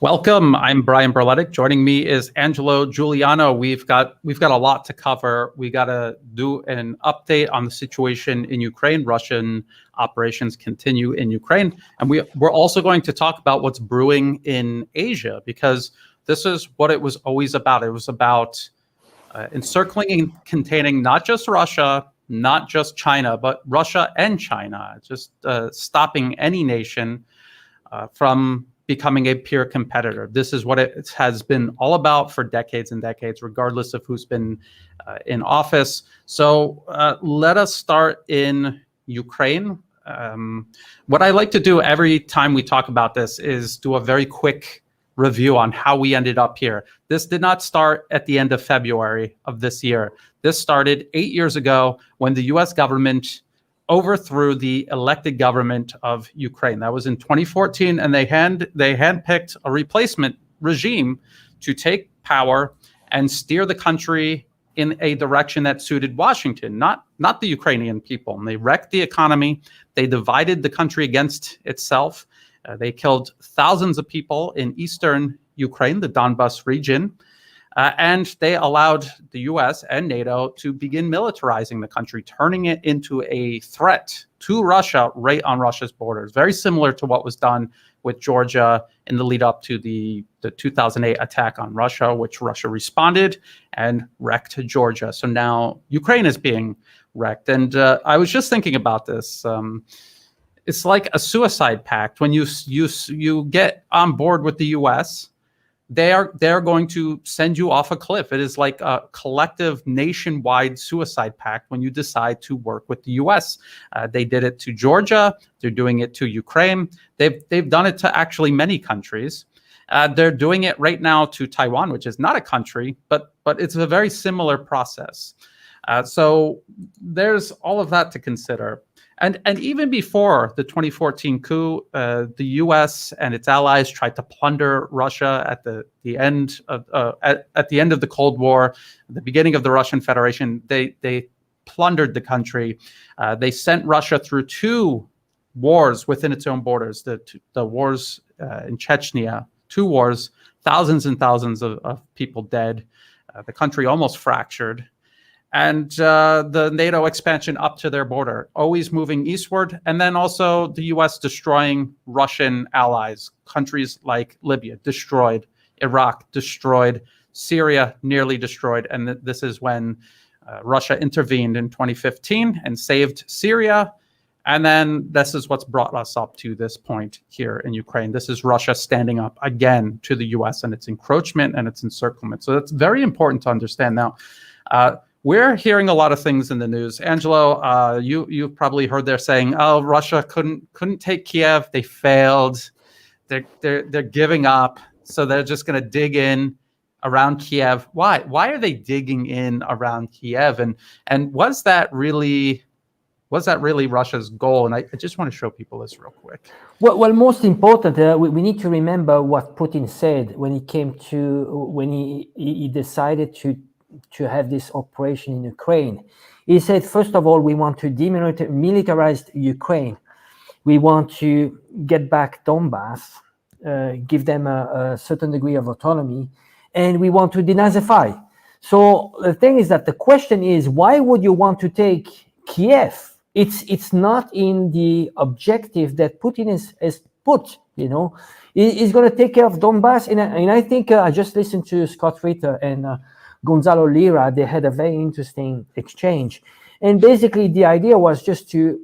Welcome. I'm Brian Berletic. Joining me is Angelo Giuliano. We've got a lot to cover. We got to do an update on the situation in Ukraine. Russian operations continue in Ukraine, and we're also going to talk about what's brewing in Asia, because this is what it was always about. It was about encircling and containing not just Russia, not just China, but Russia and China, just stopping any nation from becoming a peer competitor. This is what it has been all about for decades and decades, regardless of who's been in office. So let us start in Ukraine. What I like to do every time we talk about this is do a very quick review on how we ended up here. This did not start at the end of February of this year. This started 8 years ago when the US government overthrew the elected government of Ukraine. That was in 2014, and they handpicked a replacement regime to take power and steer the country in a direction that suited Washington, not the Ukrainian people. And they wrecked the economy. They divided the country against itself. They killed thousands of people in eastern Ukraine, the Donbas region. And they allowed the US and NATO to begin militarizing the country, turning it into a threat to Russia right on Russia's borders. Very similar to what was done with Georgia in the lead up to the 2008 attack on Russia, which Russia responded and wrecked Georgia. So now Ukraine is being wrecked. And I was just thinking about this. It's like a suicide pact. When you get on board with the US, they're going to send you off a cliff. It is like a collective nationwide suicide pact when you decide to work with the US. They did it to Georgia. They're doing it to Ukraine. They've done it to actually many countries. They're doing it right now to Taiwan, which is not a country, but it's a very similar process. So there's all of that to consider. And even before the 2014 coup, the U.S. and its allies tried to plunder Russia at the end of the Cold War, the beginning of the Russian Federation. They plundered the country. They sent Russia through two wars within its own borders. The wars in Chechnya, two wars, thousands and thousands of people dead. The country almost fractured. And the NATO expansion up to their border, always moving eastward. And then also the U.S. destroying Russian allies, countries like Libya, destroyed, Iraq, destroyed, Syria, nearly destroyed. And this is when Russia intervened in 2015 and saved Syria. And then this is what's brought us up to this point here in Ukraine. This is Russia standing up again to the U.S. and its encroachment and its encirclement. So that's very important to understand. Now, we're hearing a lot of things in the news. Angelo, you've probably heard they're saying, "Oh, Russia couldn't take Kiev. They failed. They're giving up. So they're just going to dig in around Kiev." Why? Why are they digging in around Kiev? And was that really Russia's goal? And I just want to show people this real quick. Well, most important, we need to remember what Putin said when he decided to have this operation in Ukraine. He said, first of all, we want to demilitarize Ukraine. We want to get back Donbas, give them a certain degree of autonomy, and we want to denazify. So the thing is that the question is, why would you want to take Kiev? It's not in the objective that Putin has put, He's going to take care of Donbas. And I think I just listened to Scott Ritter and Gonzalo Lira. They had a very interesting exchange. And basically the idea was just to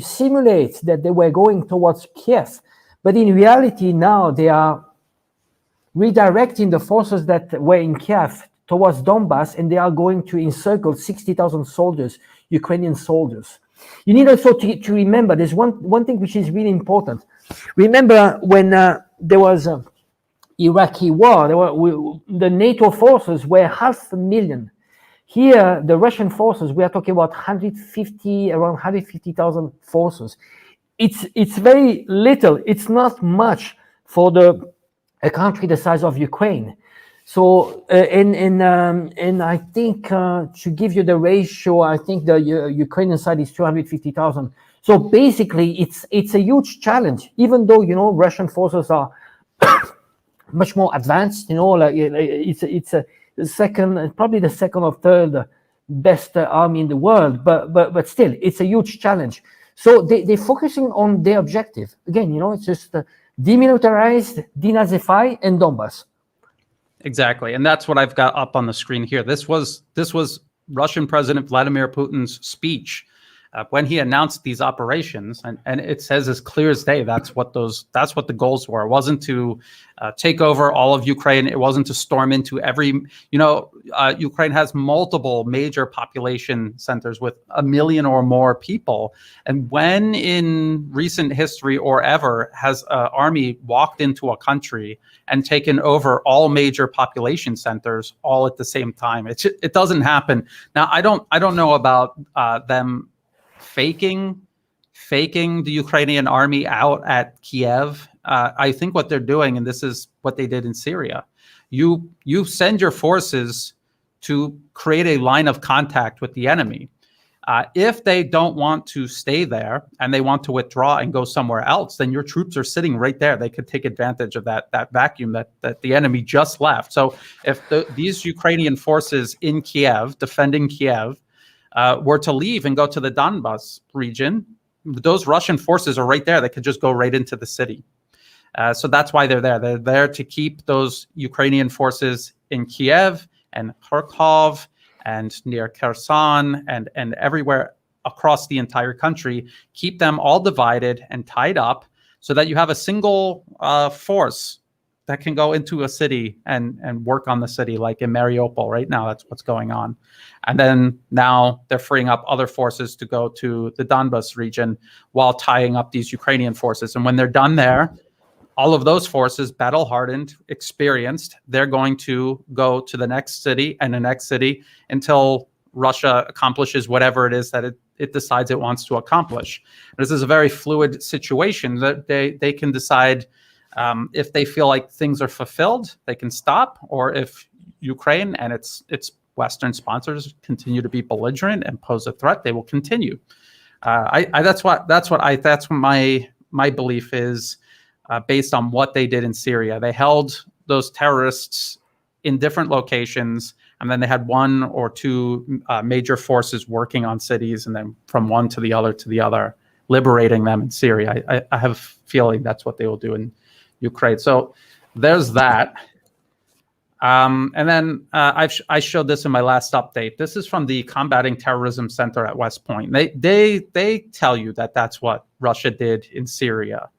simulate that they were going towards Kiev. But in reality now they are redirecting the forces that were in Kiev towards Donbas, and they are going to encircle 60,000 soldiers, Ukrainian soldiers. You need also to remember, there's one thing which is really important. Remember when there was Iraqi war, the NATO forces were 500,000. Here, the Russian forces, we are talking about around 150,000 forces. It's very little. It's not much for a country the size of Ukraine. So, and I think to give you the ratio, I think the Ukrainian side is 250,000. So basically, it's a huge challenge. Even though Russian forces are much more advanced. Like it's a second, probably the second or third best army in the world, but still, it's a huge challenge. So they're focusing on their objective. Again, it's just demilitarize, denazify, and Donbass. Exactly, and that's what I've got up on the screen here. This was Russian President Vladimir Putin's speech when he announced these operations, and it says as clear as day that's what the goals were. It wasn't to take over all of Ukraine. It wasn't to storm into every. Ukraine has multiple major population centers with 1 million or more people, and when in recent history or ever has an army walked into a country and taken over all major population centers all at the same time? It doesn't happen. Now, I don't know about them faking the Ukrainian army out at Kiev. I think what they're doing, and this is what they did in Syria, you send your forces to create a line of contact with the enemy. If they don't want to stay there and they want to withdraw and go somewhere else, then your troops are sitting right there. They could take advantage of that vacuum that the enemy just left. So if these Ukrainian forces in Kiev, defending Kiev, were to leave and go to the Donbas region, those Russian forces are right there. They could just go right into the city. So that's why they're there. They're there to keep those Ukrainian forces in Kiev and Kharkov and near Kherson and everywhere across the entire country, keep them all divided and tied up so that you have a single force that can go into a city and work on the city, like in Mariupol right now. That's what's going on. And then now they're freeing up other forces to go to the Donbas region while tying up these Ukrainian forces. And when they're done there, all of those forces, battle-hardened, experienced, they're going to go to the next city and the next city until Russia accomplishes whatever it is that it decides it wants to accomplish. This is a very fluid situation that they can decide if they feel like things are fulfilled, they can stop, or if Ukraine and its Western sponsors continue to be belligerent and pose a threat, they will continue. That's what my belief is. Based on what they did in Syria. They held those terrorists in different locations, and then they had one or two major forces working on cities, and then from one to the other, liberating them in Syria. I have a feeling that's what they will do in Ukraine. So there's that. And then I showed this in my last update. This is from the Combating Terrorism Center at West Point. They tell you that that's what Russia did in Syria.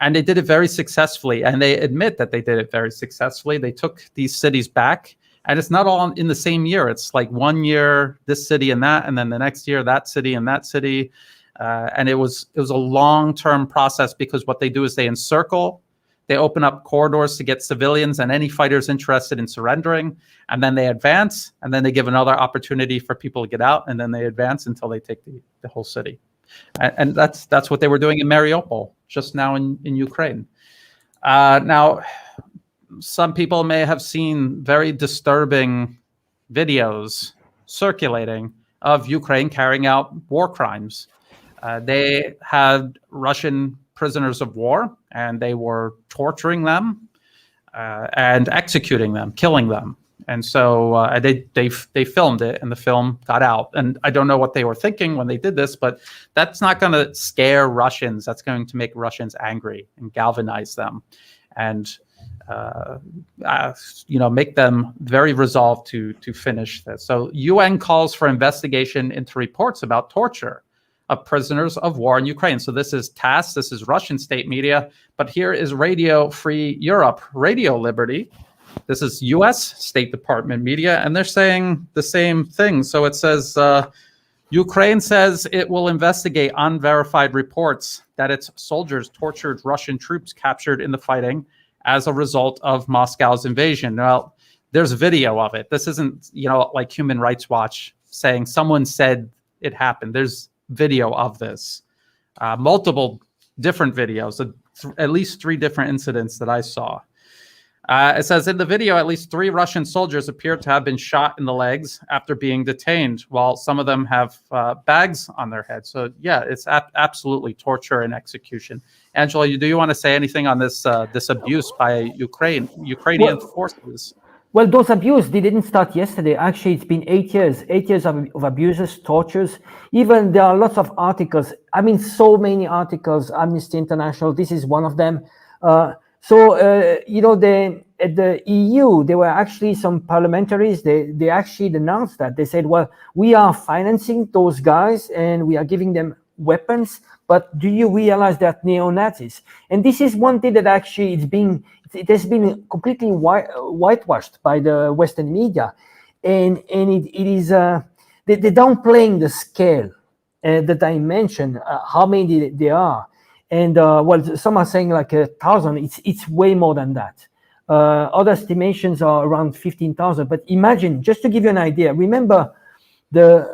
And they did it very successfully, and they admit that they did it very successfully. They took these cities back, and it's not all in the same year. It's like 1 year this city and that, and then the next year that city and that city. And it was a long-term process, because what they do is they encircle, they open up corridors to get civilians and any fighters interested in surrendering, and then they advance, and then they give another opportunity for people to get out, and then they advance until they take the whole city. And that's what they were doing in Mariupol just now in Ukraine. Now, some people may have seen very disturbing videos circulating of Ukraine carrying out war crimes. They had Russian prisoners of war, and they were torturing them and executing them, killing them. And so they filmed it, and the film got out. And I don't know what they were thinking when they did this, but that's not going to scare Russians. That's going to make Russians angry and galvanize them, and make them very resolved to finish this. So UN calls for investigation into reports about torture of prisoners of war in Ukraine. So this is TASS, this is Russian state media, but here is Radio Free Europe, Radio Liberty. This is U.S. State Department media, and they're saying the same thing. So it says, Ukraine says it will investigate unverified reports that its soldiers tortured Russian troops captured in the fighting as a result of Moscow's invasion. Well, there's video of it. This isn't, like Human Rights Watch saying someone said it happened. There's video of this, multiple different videos, at least 3 different incidents that I saw. It says in the video, at least 3 Russian soldiers appear to have been shot in the legs after being detained, while some of them have bags on their heads. So yeah, it's absolutely torture and execution. Angela, do you want to say anything on this this abuse by Ukrainian forces? Well, those abuse, they didn't start yesterday. Actually, it's been 8 years, 8 years of abuses, tortures. Even there are lots of articles. I mean, so many articles, Amnesty International, this is one of them. You know, at the EU, there were actually some parliamentaries, they actually denounced that. They said, well, we are financing those guys and we are giving them weapons, but do you realize that neo-Nazis? And this is one thing that actually it has been completely whitewashed by the Western media. And it is, they're downplaying the scale, the dimension, how many there are. And well, some are saying like 1,000. It's way more than that. Other estimations are around 15,000. But imagine, just to give you an idea, remember the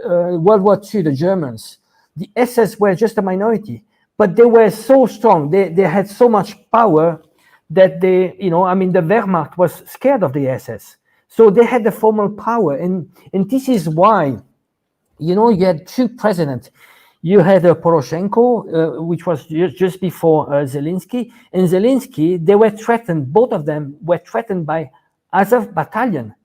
World War II, the Germans, the SS were just a minority, but they were so strong. They had so much power that they, you know, I mean, the Wehrmacht was scared of the SS. So they had the formal power. And this is why, you know, you had 2 presidents. You had Poroshenko, which was just before Zelensky. And Zelensky, they were threatened, both of them were threatened by Azov battalion.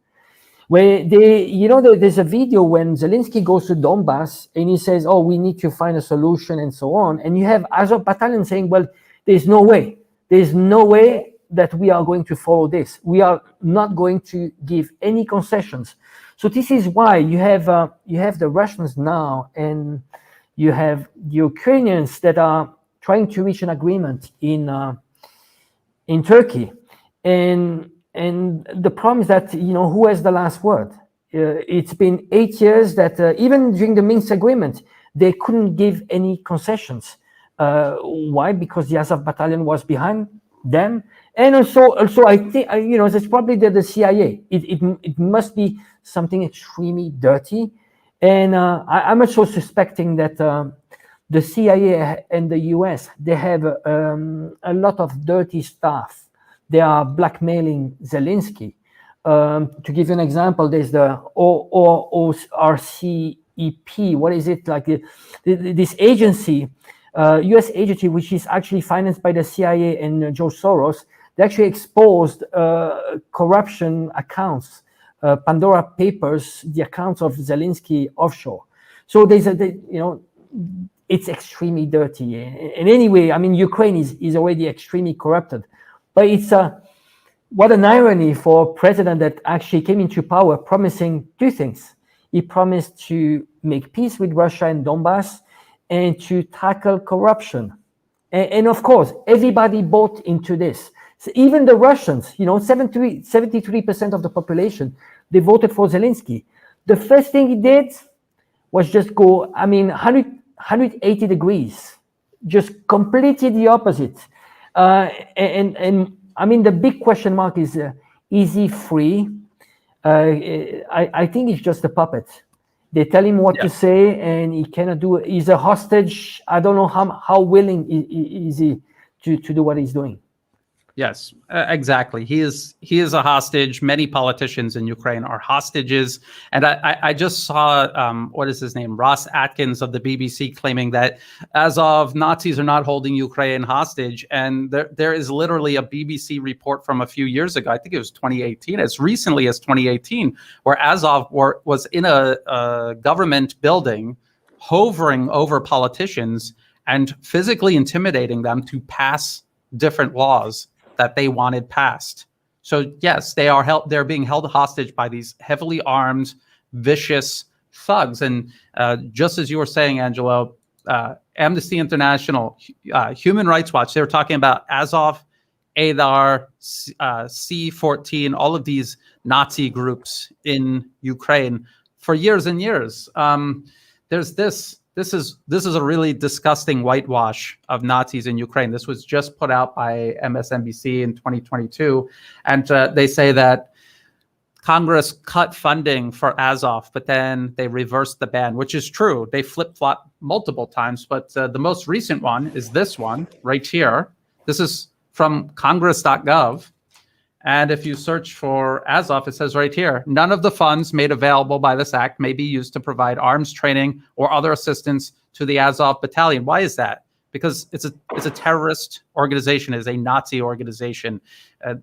Where they, you know, there's a video when Zelensky goes to Donbass and he says, oh, we need to find a solution and so on. And you have Azov battalion saying, well, there's no way. There's no way that we are going to follow this. We are not going to give any concessions. So this is why you have the Russians now, and you have the Ukrainians that are trying to reach an agreement in Turkey, and the problem is that, you know, who has the last word? It's been 8 years that even during the Minsk agreement, they couldn't give any concessions. Why? Because the Azov battalion was behind them, and also I think, you know, that's probably the CIA. It must be something extremely dirty. And I'm also suspecting that the CIA and the US, they have a lot of dirty stuff. They are blackmailing Zelensky. To give you an example, there's the ORCEP. What is it? Like this agency, US agency, which is actually financed by the CIA and George Soros. They actually exposed corruption accounts. Pandora Papers, the accounts of Zelensky offshore. So there's you know, it's extremely dirty. And anyway, I mean, Ukraine is already extremely corrupted. But it's what an irony for a president that actually came into power promising 2 things. He promised to make peace with Russia and Donbass and to tackle corruption. And of course, everybody bought into this. So even the Russians, you know, 73% of the population, they voted for Zelensky. The first thing he did was just go, I mean, 180 degrees, just completely the opposite. And I mean, the big question mark is he free? I think he's just a puppet. They tell him what to say, and he cannot do it. He's a hostage. I don't know how willing is he to do what he's doing. Yes, exactly. He is a hostage. Many politicians in Ukraine are hostages. And I just saw, what is his name? Ross Atkins of the BBC claiming that Azov Nazis are not holding Ukraine hostage. And there is literally a BBC report from a few years ago. I think it was 2018, as recently as 2018, where Azov was in a government building, hovering over politicians and physically intimidating them to pass different laws that they wanted passed. So yes, they're being held hostage by these heavily armed, vicious thugs. And just as you were saying, Angelo, Amnesty International, Human Rights Watch, they were talking about Azov, Adar, C-14, all of these Nazi groups in Ukraine for years and years. There's this is a really disgusting whitewash of Nazis in Ukraine. This was just put out by MSNBC in 2022. And they say that Congress cut funding for Azov, but then they reversed the ban, which is true. They flip-flop multiple times. But the most recent one is this one right here. This is from congress.gov. And if you search for Azov, it says right here, none of the funds made available by this act may be used to provide arms training or other assistance to the Azov battalion. Why is that? Because it's a terrorist organization, it's a Nazi organization.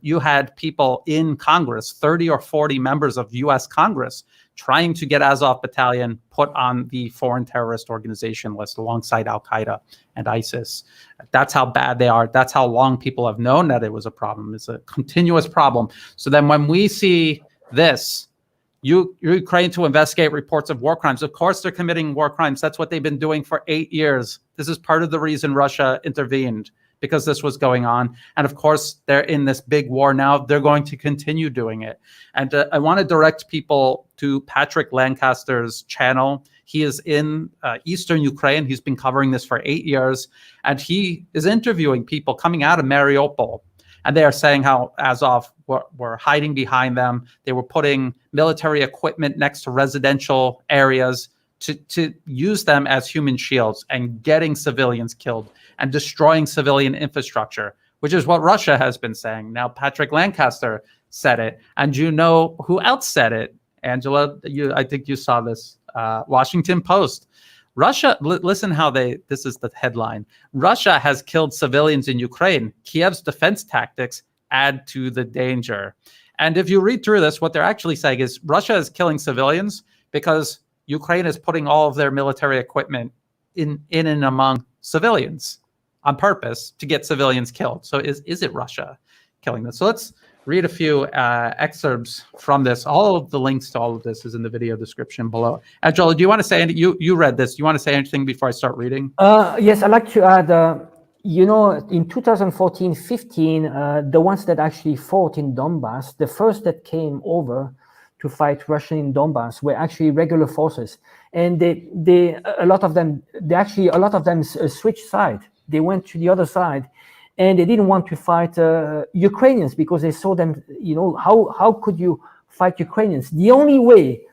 You had people in Congress, 30 or 40 members of U.S. Congress, trying to get Azov battalion put on the foreign terrorist organization list alongside Al-Qaeda and ISIS. That's how bad they are. That's how long people have known that it was a problem. It's a continuous problem. So then when we see this, Ukraine to investigate reports of war crimes. Of course, they're committing war crimes. That's what they've been doing for 8 years. This is part of the reason Russia intervened, because this was going on. And of course, they're in this big war now. They're going to continue doing it. And I want to direct people to Patrick Lancaster's channel. He is in Eastern Ukraine. He's been covering this for 8 years. And he is interviewing people coming out of Mariupol. And they are saying how Azov were hiding behind them. They were putting military equipment next to residential areas to use them as human shields and getting civilians killed and destroying civilian infrastructure, which is what Russia has been saying. Now, Patrick Lancaster said it. And you know who else said it? Angela, I think you saw this. Washington Post. Russia, listen how this is the headline. Russia has killed civilians in Ukraine. Kiev's defense tactics add to the danger. And if you read through this, what they're actually saying is Russia is killing civilians because Ukraine is putting all of their military equipment in and among civilians on purpose to get civilians killed. So is it Russia killing them? So let's read a few excerpts from this. All of the links to all of this is in the video description below. Angela, do you want to say anything? You read this. Do you want to say anything before I start reading? Yes, I'd like to add, in 2014-15, the ones that actually fought in Donbass, the first that came over to fight Russia in Donbass were actually regular forces. And a lot of them switched side. They went to the other side. And they didn't want to fight Ukrainians because they saw them, how could you fight Ukrainians? The only way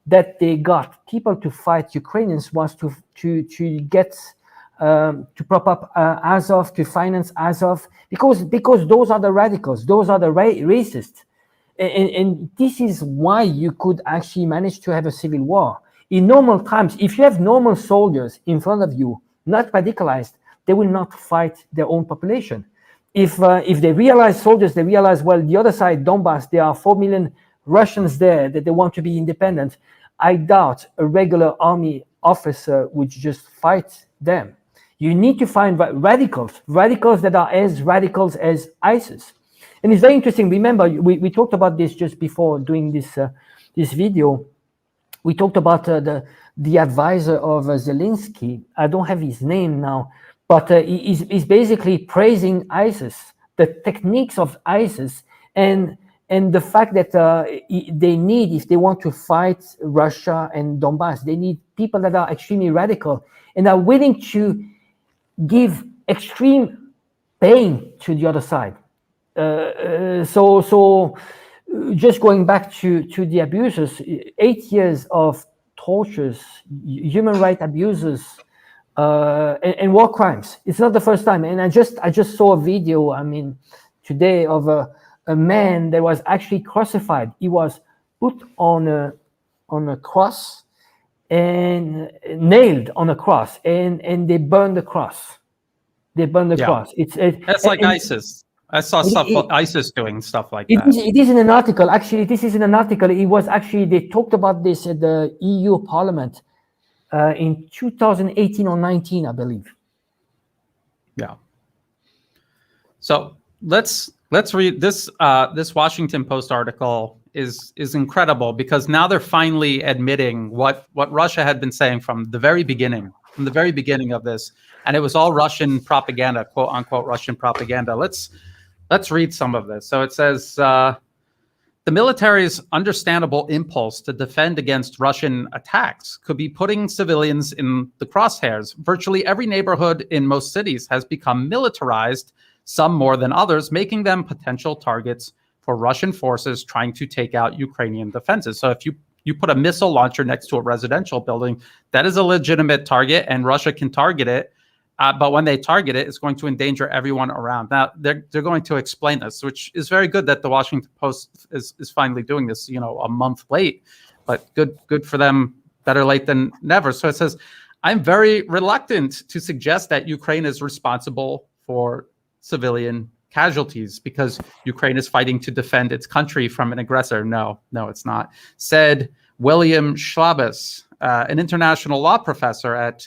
that they got people to fight Ukrainians was to get, to prop up Azov, to finance Azov, because those are the radicals, those are the racists. And this is why you could actually manage to have a civil war. In normal times, if you have normal soldiers in front of you, not radicalized, they will not fight their own population. If they realize soldiers, they realize, well, the other side, Donbass, there are 4 million Russians there that they want to be independent. I doubt a regular army officer would just fight them. You need to find radicals that are as radicals as ISIS. And it's very interesting. Remember, we talked about this just before doing this video. We talked about the advisor of Zelensky. I don't have his name now. But he's basically praising ISIS, the techniques of ISIS, and the fact that they need, if they want to fight Russia and Donbass, they need people that are extremely radical and are willing to give extreme pain to the other side. So just going back to the abusers, 8 years of tortures, human rights abuses, and war crimes. It's not the first time. And I just saw a video, today, of a man that was actually crucified. He was put on a cross and nailed on a cross, and they burned the cross. They burned the cross. That's like ISIS. I saw ISIS doing stuff like that. It is in an article. Actually, this is in an article. It was actually, they talked about this at the EU Parliament in 2018 or 19, I believe. Yeah. So let's read this. This Washington Post article is incredible because now they're finally admitting what Russia had been saying from the very beginning of this, and it was all Russian propaganda, quote unquote Russian propaganda. Let's read some of this. So it says. The military's understandable impulse to defend against Russian attacks could be putting civilians in the crosshairs. Virtually every neighborhood in most cities has become militarized, some more than others, making them potential targets for Russian forces trying to take out Ukrainian defenses. So if you put a missile launcher next to a residential building, that is a legitimate target, and Russia can target it But when they target it, it's going to endanger everyone around. Now, they're going to explain this, which is very good that the Washington Post is finally doing this, a month late, but good for them. Better late than never. So it says, I'm very reluctant to suggest that Ukraine is responsible for civilian casualties because Ukraine is fighting to defend its country from an aggressor. No, it's not. Said William Schlabus, an international law professor at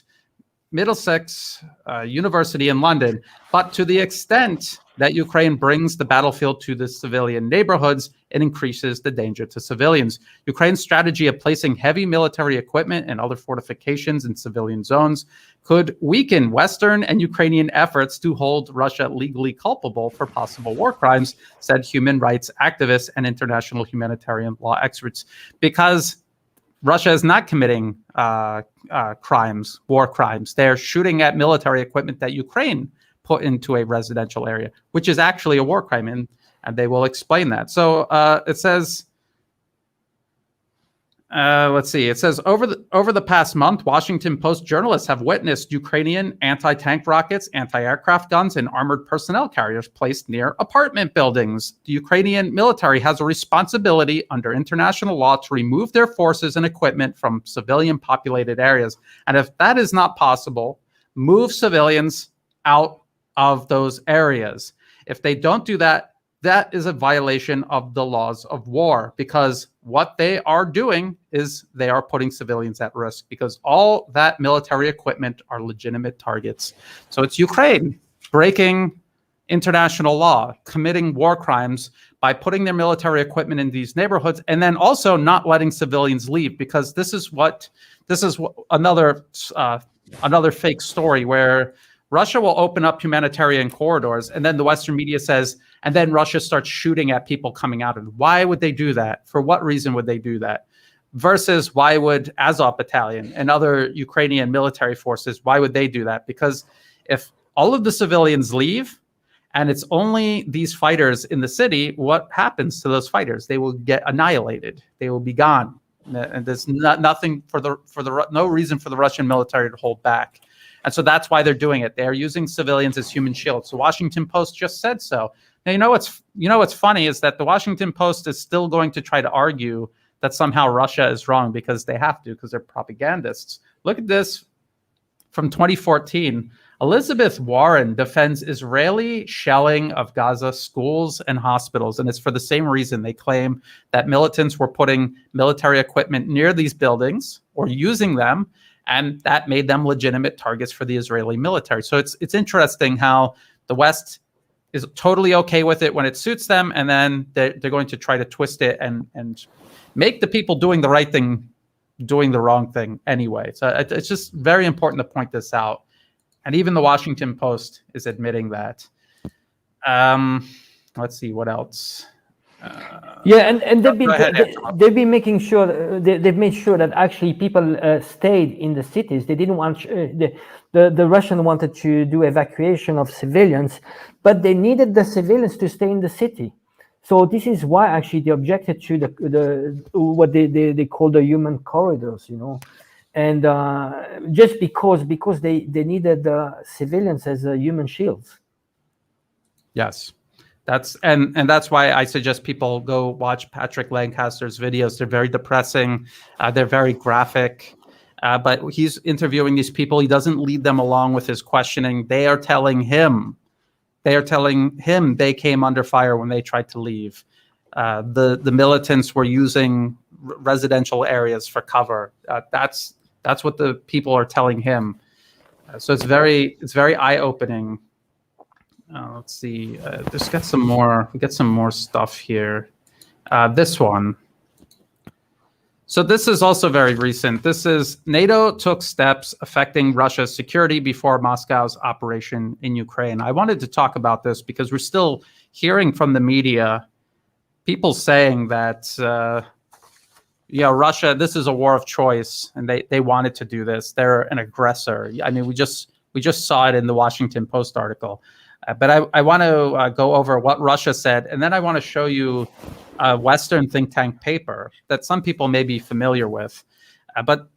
Middlesex University in London. But to the extent that Ukraine brings the battlefield to the civilian neighborhoods, it increases the danger to civilians. Ukraine's strategy of placing heavy military equipment and other fortifications in civilian zones could weaken Western and Ukrainian efforts to hold Russia legally culpable for possible war crimes, said human rights activists and international humanitarian law experts. Because Russia is not committing crimes, war crimes. They're shooting at military equipment that Ukraine put into a residential area, which is actually a war crime, and they will explain that. So it says, let's see. It says over the past month, Washington Post journalists have witnessed Ukrainian anti-tank rockets, anti-aircraft guns, and armored personnel carriers placed near apartment buildings. The Ukrainian military has a responsibility under international law to remove their forces and equipment from civilian populated areas. And if that is not possible, move civilians out of those areas. If they don't do that, that is a violation of the laws of war, because what they are doing is they are putting civilians at risk, because all that military equipment are legitimate targets. So it's Ukraine breaking international law, committing war crimes by putting their military equipment in these neighborhoods, and then also not letting civilians leave, because this is another fake story where Russia will open up humanitarian corridors, and then the Western media says, and then Russia starts shooting at people coming out of it. Why would they do that? For what reason would they do that? Versus why would Azov Battalion and other Ukrainian military forces, why would they do that? Because if all of the civilians leave and it's only these fighters in the city, what happens to those fighters? They will get annihilated. They will be gone. And there's no reason for the Russian military to hold back. And so that's why they're doing it. They're using civilians as human shields. The Washington Post just said so. Now, what's funny is that the Washington Post is still going to try to argue that somehow Russia is wrong, because they have to, because they're propagandists. Look at this from 2014. Elizabeth Warren defends Israeli shelling of Gaza schools and hospitals. And it's for the same reason. They claim that militants were putting military equipment near these buildings or using them, and that made them legitimate targets for the Israeli military. So it's interesting how the West is totally okay with it when it suits them, and then they're going to try to twist it and make the people doing the right thing doing the wrong thing anyway. So it's just very important to point this out. And even the Washington Post is admitting that. Let's see, what else? And they've been making sure they've made sure that actually people stayed in the cities. They didn't want the Russian wanted to do evacuation of civilians, but they needed the civilians to stay in the city. So this is why actually they objected to the what they call the human corridors, and just because they needed the civilians as human shields. Yes. That's why I suggest people go watch Patrick Lancaster's videos. They're very depressing. They're very graphic. But he's interviewing these people. He doesn't lead them along with his questioning. They are telling him they came under fire when they tried to leave. The militants were using residential areas for cover. That's what the people are telling him. So it's very eye-opening. Let's see. Just get some more. We get some more stuff here. This one. So this is also very recent. This is NATO took steps affecting Russia's security before Moscow's operation in Ukraine. I wanted to talk about this because we're still hearing from the media people saying that Russia, this is a war of choice, and they wanted to do this. They're an aggressor. I mean, we just saw it in the Washington Post article. But I want to go over what Russia said, and then I want to show you a Western think tank paper that some people may be familiar with. But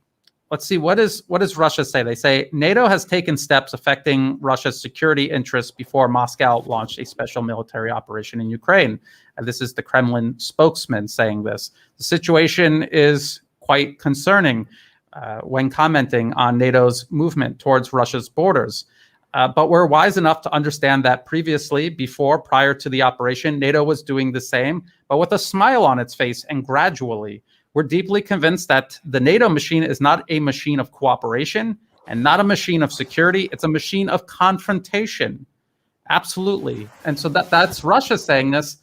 let's see, what does Russia say? They say NATO has taken steps affecting Russia's security interests before Moscow launched a special military operation in Ukraine. And this is the Kremlin spokesman saying this. The situation is quite concerning when commenting on NATO's movement towards Russia's borders. But we're wise enough to understand that previously, prior to the operation, NATO was doing the same, but with a smile on its face and gradually. We're deeply convinced that the NATO machine is not a machine of cooperation and not a machine of security. It's a machine of confrontation. Absolutely. And so that's Russia saying this.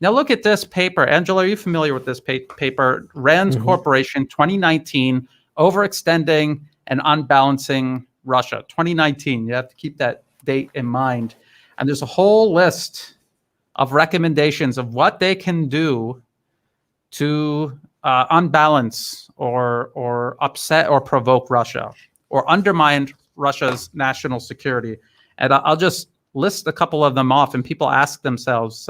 Now look at this paper. Angela, are you familiar with this paper? Rand Corporation, 2019, Overextending and Unbalancing Russia. 2019. You have to keep that date in mind. And there's a whole list of recommendations of what they can do to unbalance or upset or provoke Russia or undermine Russia's national security. And I'll just list a couple of them off, and people ask themselves,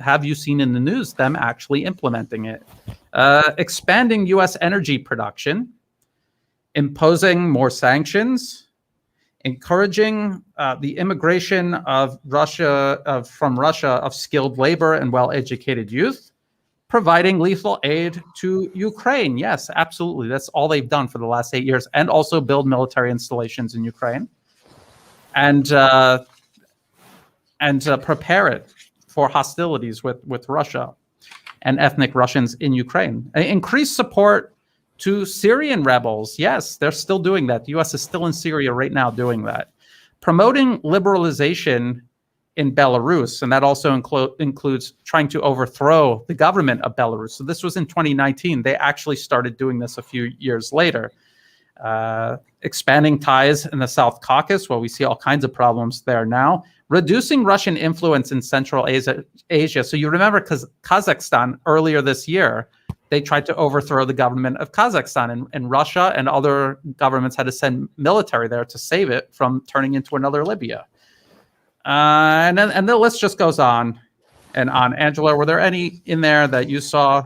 have you seen in the news them actually implementing it? Expanding U.S. energy production, imposing more sanctions, encouraging the immigration of from Russia of skilled labor and well-educated youth, providing lethal aid to Ukraine. Yes, absolutely. That's all they've done for the last 8 years, and also build military installations in Ukraine, and prepare it for hostilities with Russia and ethnic Russians in Ukraine. Increase support to Syrian rebels. Yes, they're still doing that. The U.S. is still in Syria right now doing that. Promoting liberalization in Belarus, and that also includes trying to overthrow the government of Belarus. So this was in 2019. They actually started doing this a few years later. Expanding ties in the South Caucasus, well, we see all kinds of problems there now. Reducing Russian influence in Central Asia. So you remember Kazakhstan earlier this year, they tried to overthrow the government of Kazakhstan, and Russia and other governments had to send military there to save it from turning into another Libya. And then the list just goes on and on. Angela, were there any in there that you saw?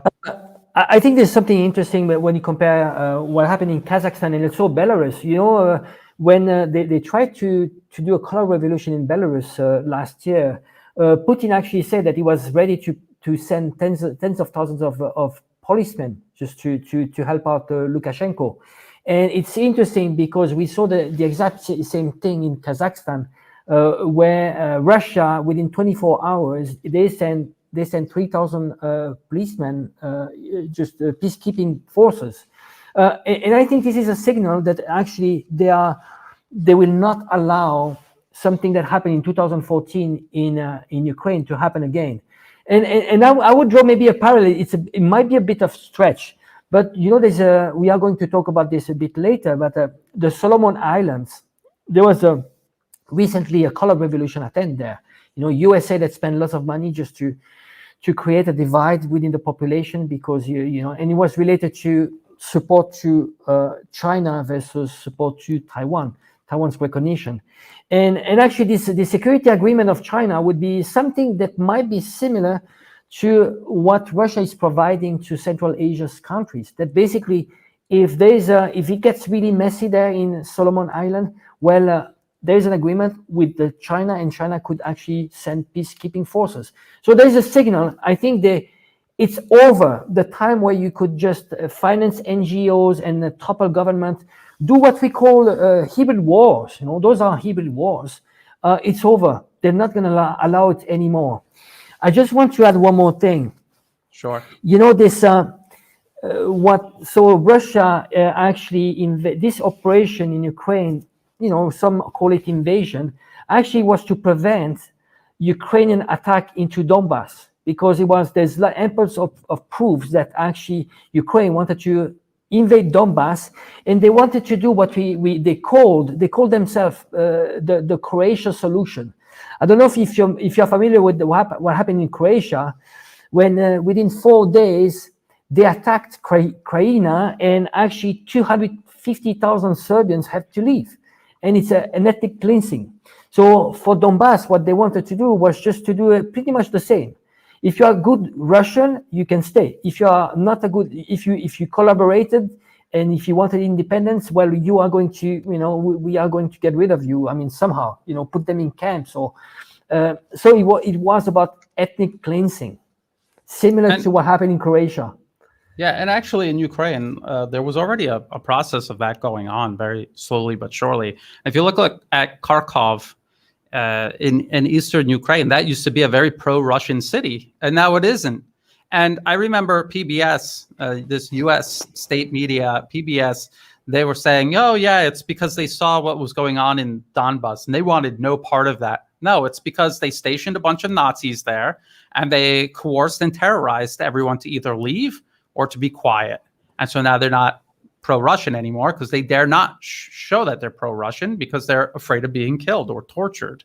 I think there's something interesting when you compare what happened in Kazakhstan and also Belarus. You know, when they tried to do a color revolution in Belarus last year, Putin actually said that he was ready to send tens of thousands of policemen just to help out Lukashenko. And it's interesting because we saw the exact same thing in Kazakhstan, where Russia, within 24 hours, they sent 3,000 policemen, just peacekeeping forces. And I think this is a signal that actually they will not allow something that happened in 2014 in Ukraine to happen again. And I would draw maybe a parallel. It might be a bit of stretch, but you know, we are going to talk about this a bit later. But the Solomon Islands, there was recently a color revolution attend there. You know, USA that spent lots of money just to create a divide within the population because you know, and it was related to support to China versus support to Taiwan's recognition. And actually the security agreement of China would be something that might be similar to what Russia is providing to Central Asia's countries. That basically, if it gets really messy there in Solomon Island, well, there's an agreement with China, and China could actually send peacekeeping forces. So there's a signal. I think it's over the time where you could just finance NGOs and topple government, do what we call hybrid wars. You know, those are hybrid wars. It's over. They're not going to allow it anymore. I just want to add one more thing. Sure. You know, this so Russia actually this operation in Ukraine, you know, some call it invasion, actually was to prevent Ukrainian attack into Donbass, because there's ample of proofs that actually Ukraine wanted to invade Donbass, and they wanted to do what they called themselves the Croatia solution. I don't know if you're familiar with what happened in Croatia, when within 4 days they attacked Craina, and actually 250,000 Serbians had to leave, and it's an ethnic cleansing. So for Donbass, what they wanted to do was just to do pretty much the same. If you are a good Russian, you can stay. If you are not a good, if you collaborated And if you wanted independence, well, you are going to, we are going to get rid of you. I mean, somehow, put them in camps. Or so it was about ethnic cleansing, similar to what happened in Croatia. Yeah, and actually in Ukraine, there was already a process of that going on very slowly but surely. If you look at Kharkov in eastern Ukraine, that used to be a very pro-Russian city, and now it isn't. And I remember PBS, this U.S. state media, PBS, they were saying, oh, yeah, it's because they saw what was going on in Donbass, and they wanted no part of that. No, it's because they stationed a bunch of Nazis there, and they coerced and terrorized everyone to either leave or to be quiet. And so now they're not pro-Russian anymore because they dare not show that they're pro-Russian because they're afraid of being killed or tortured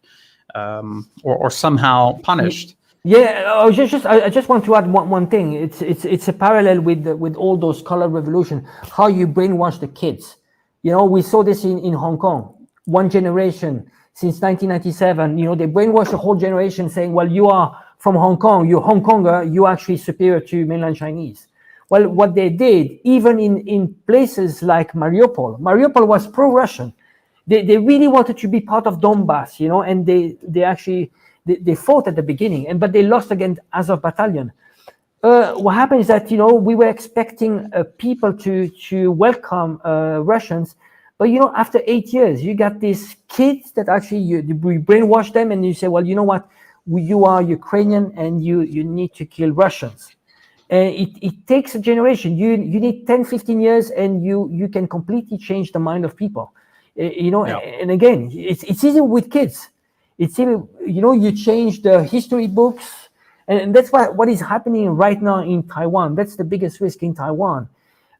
or somehow punished. Yeah, I just want to add one thing. It's a parallel with all those color revolution, how you brainwash the kids. We saw this in Hong Kong. One generation since 1997, they brainwash the whole generation saying, well, you are from Hong Kong, you're Hong Konger, you're actually superior to mainland Chinese. Well, what they did, even in places like Mariupol was pro-Russian. They really wanted to be part of Donbass, and they actually they fought at the beginning, but they lost against Azov Battalion. What happened is that we were expecting people to welcome Russians, but after 8 years, you got these kids that actually we brainwash them, and you say, well, you know what, you are Ukrainian, and you need to kill Russians. And it takes a generation. You need 10, 15 years, and you can completely change the mind of people. Yeah. And again, it's easy with kids. It's even, you change the history books, and that's what is happening right now in Taiwan. That's the biggest risk in Taiwan.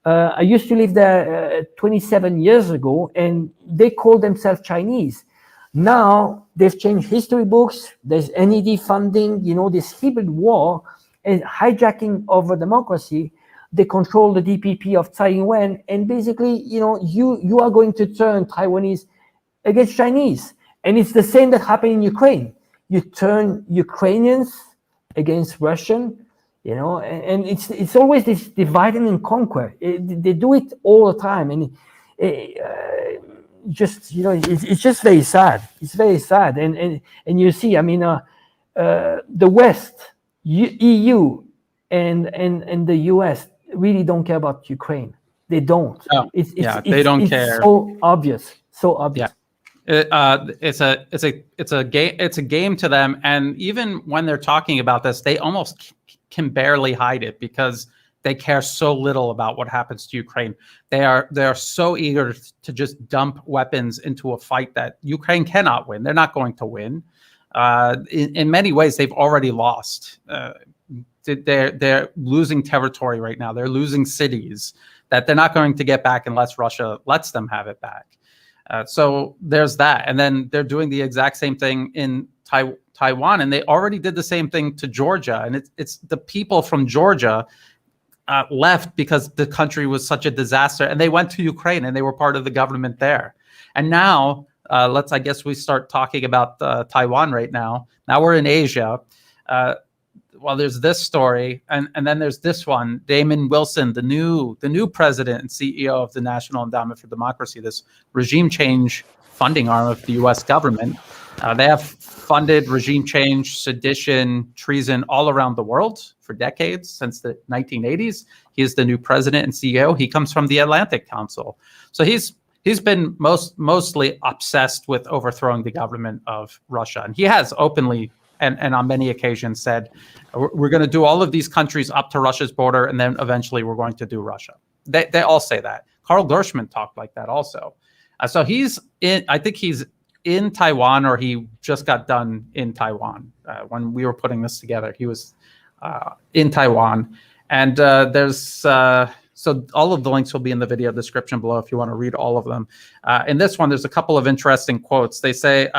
I used to live there 27 years ago, and they called themselves Chinese. Now they've changed history books. There's NED funding. This hybrid war and hijacking of a democracy. They control the DPP of Taiwan, and basically, you are going to turn Taiwanese against Chinese. And it's the same that happened in Ukraine. You turn Ukrainians against Russian, and it's always this divide and conquer. They do it all the time, and it's just very sad. It's very sad, and you see, I mean, the West, EU, and the US really don't care about Ukraine. They don't. No. They don't care. It's so obvious. So obvious. Yeah. It's a game to them, and even when they're talking about this, they almost can barely hide it because they care so little about what happens to Ukraine. They are so eager to just dump weapons into a fight that Ukraine cannot win. They're not going to win. In many ways, they've already lost. They're losing territory right now. They're losing cities that they're not going to get back unless Russia lets them have it back. So there's that. And then they're doing the exact same thing in Taiwan, and they already did the same thing to Georgia. And it's the people from Georgia left because the country was such a disaster, and they went to Ukraine and they were part of the government there. And now I guess we start talking about Taiwan right now. Now we're in Asia. Well, there's this story, and then there's this one. Damon Wilson, the new president and CEO of the National Endowment for Democracy, this regime change funding arm of the U.S. government. They have funded regime change, sedition, treason all around the world for decades, since the 1980s. He is the new president and CEO. He comes from the Atlantic Council. So he's been mostly obsessed with overthrowing the government of Russia. And he has openly and on many occasions said, we're going to do all of these countries up to Russia's border, and then eventually we're going to do Russia. They all say that. Karl Gershman talked like that also. So I think he's in Taiwan, or he just got done in Taiwan. When we were putting this together, he was in Taiwan. And so all of the links will be in the video description below if you want to read all of them. In this one, there's a couple of interesting quotes. They say,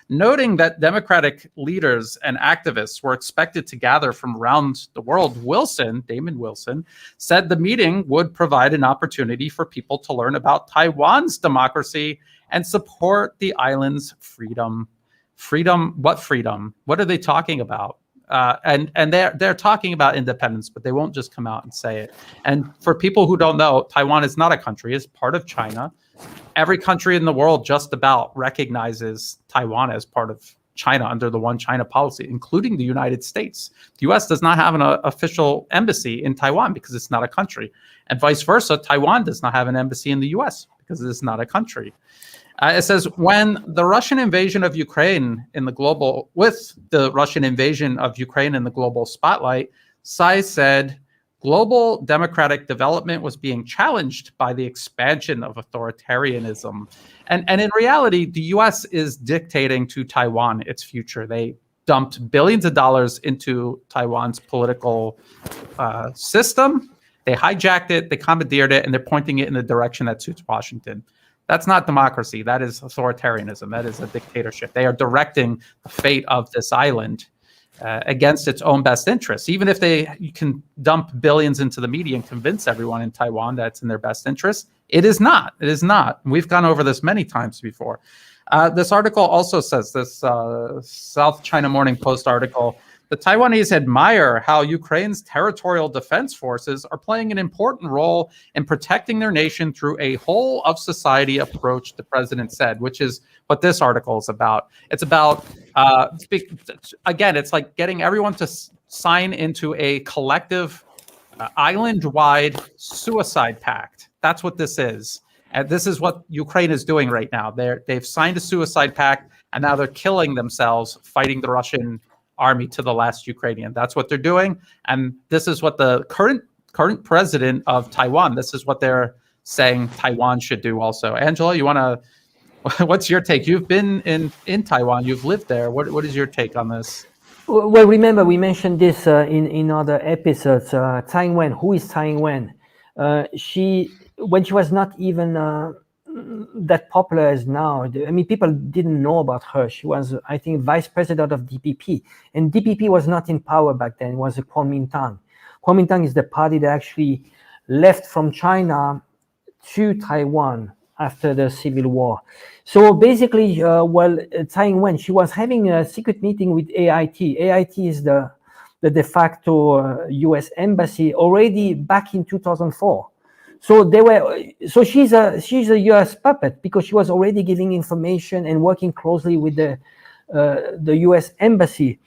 noting that Democratic leaders and activists were expected to gather from around the world, Damon Wilson, said the meeting would provide an opportunity for people to learn about Taiwan's democracy and support the island's freedom. Freedom? What freedom? What are they talking about? and they're talking about independence, but they won't just come out and say it. And for people who don't know, Taiwan is not a country; it's part of China. Every country in the world just about recognizes Taiwan as part of China under the One China policy, including the United States. The U.S. does not have an official embassy in Taiwan because it's not a country, and vice versa. Taiwan does not have an embassy in the U.S. because it is not a country. It says, when the Russian invasion of Ukraine with the Russian invasion of Ukraine in the global spotlight, Tsai said, global democratic development was being challenged by the expansion of authoritarianism. And in reality, the U.S. is dictating to Taiwan its future. They dumped billions of dollars into Taiwan's political system. They hijacked it, they commandeered it, and they're pointing it in the direction that suits Washington. That's not democracy. That is authoritarianism. That is a dictatorship. They are directing the fate of this island against its own best interests. Even if you can dump billions into the media and convince everyone in Taiwan that it's in their best interest, it is not. It is not. We've gone over this many times before. This article also says, this South China Morning Post article, the Taiwanese admire how Ukraine's territorial defense forces are playing an important role in protecting their nation through a whole of society approach, the president said, which is what this article is about. It's about, again, it's like getting everyone to sign into a collective island-wide suicide pact. That's what this is. And this is what Ukraine is doing right now. They've signed a suicide pact, and now they're killing themselves fighting the Russian army to the last Ukrainian. That's what they're doing. And this is what the current president of Taiwan, this is what they're saying Taiwan should do also. Angela, you want to, what's your take? You've been in Taiwan, you've lived there. What is your take on this? Well, remember, we mentioned this in other episodes. Tsai Ing-wen, who is Tsai Ing-wen? When she was not even that popular as now, I mean, people didn't know about her. She was, I think, vice president of DPP. And DPP was not in power back then. It was Kuomintang. Kuomintang is the party that actually left from China to Taiwan after the Civil War. So basically, Tsai Ing-wen, she was having a secret meeting with AIT. AIT is the de facto US embassy already back in 2004. So she's a US puppet because she was already giving information and working closely with the US embassy.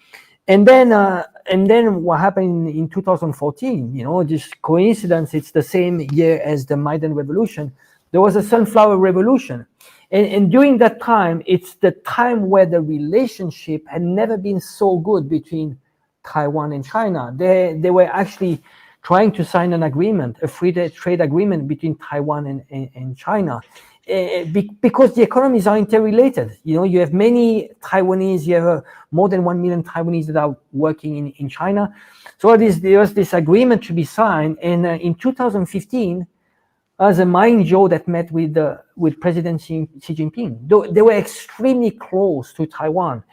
And then what happened in 2014, just coincidence, it's the same year as the Maidan Revolution. There was a sunflower revolution. And during that time, it's the time where the relationship had never been so good between Taiwan and China. They were actually trying to sign an agreement, a free trade agreement between Taiwan and China, because the economies are interrelated. You have many Taiwanese, you have more than 1 million Taiwanese that are working in China. So there was this agreement to be signed, and in 2015, as a Mind Joe that met with President Xi Jinping, they were extremely close to Taiwan.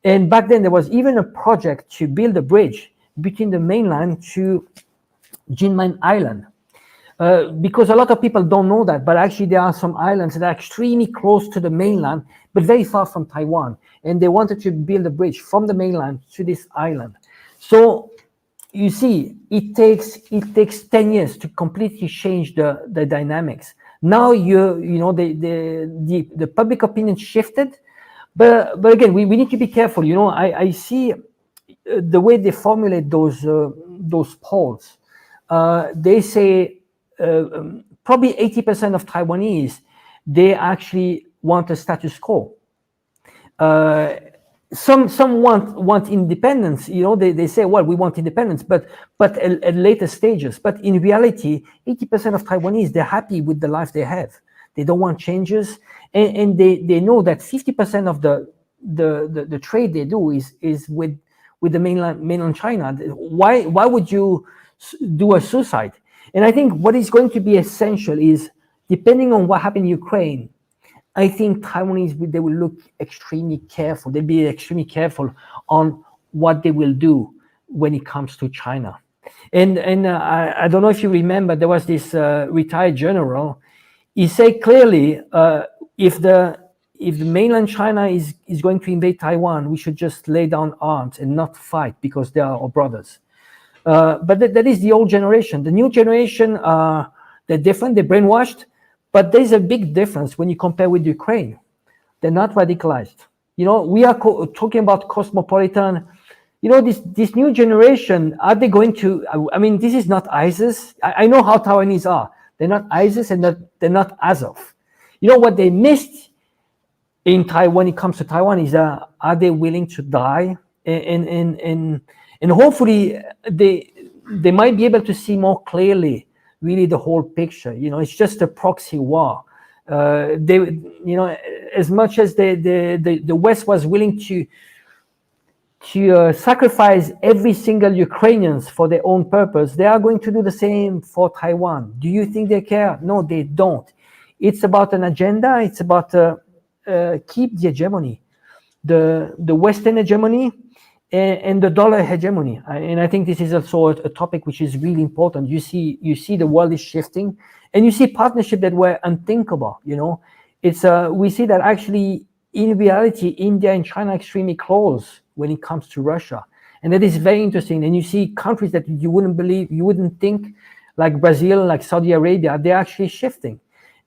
And back then, there was even a project to build a bridge between the mainland to Jinmen Island, because a lot of people don't know that, but actually there are some islands that are extremely close to the mainland, but very far from Taiwan, and they wanted to build a bridge from the mainland to this island. So you see, it takes 10 years to completely change the dynamics. Now the public opinion shifted, but again, we need to be careful. I see the way they formulate those polls. They say probably 80% of Taiwanese, they actually want a status quo. Some want independence. They say, well, we want independence, but at later stages. But in reality, 80% of Taiwanese, they're happy with the life they have. They don't want changes, and they know that 50% of the trade they do is with the mainland China. Why would you do a suicide? And I think what is going to be essential is, depending on what happened in Ukraine, I think Taiwanese, they will look extremely careful. They'll be extremely careful on what they will do when it comes to China. And I don't know if you remember, there was this retired general. He said clearly, if the if the mainland China is going to invade Taiwan, we should just lay down arms and not fight because they are our brothers. But that is the old generation. The new generation, they're different, they're brainwashed, but there's a big difference when you compare with Ukraine. They're not radicalized. You know, we are talking about cosmopolitan. You know, this new generation, are they going to, I mean, this is not ISIS. I know how Taiwanese are. They're not ISIS and they're not Azov. You know, what they missed in Taiwan, when it comes to Taiwan, is are they willing to die? And hopefully they might be able to see more clearly really the whole picture. You know, it's just a proxy war. They, you know, as much as the West was willing to sacrifice every single Ukrainians for their own purpose, they are going to do the same for Taiwan. Do you think they care? No, they don't. It's about an agenda. It's about keep the hegemony, the Western hegemony, and the dollar hegemony. And I think this is also a topic which is really important. You see the world is shifting, and you see partnership that were unthinkable. You know, it's we see that actually in reality, India and China are extremely close when it comes to Russia, and that is very interesting. And you see countries that you wouldn't believe, you wouldn't think, like Brazil, like Saudi Arabia, they're actually shifting.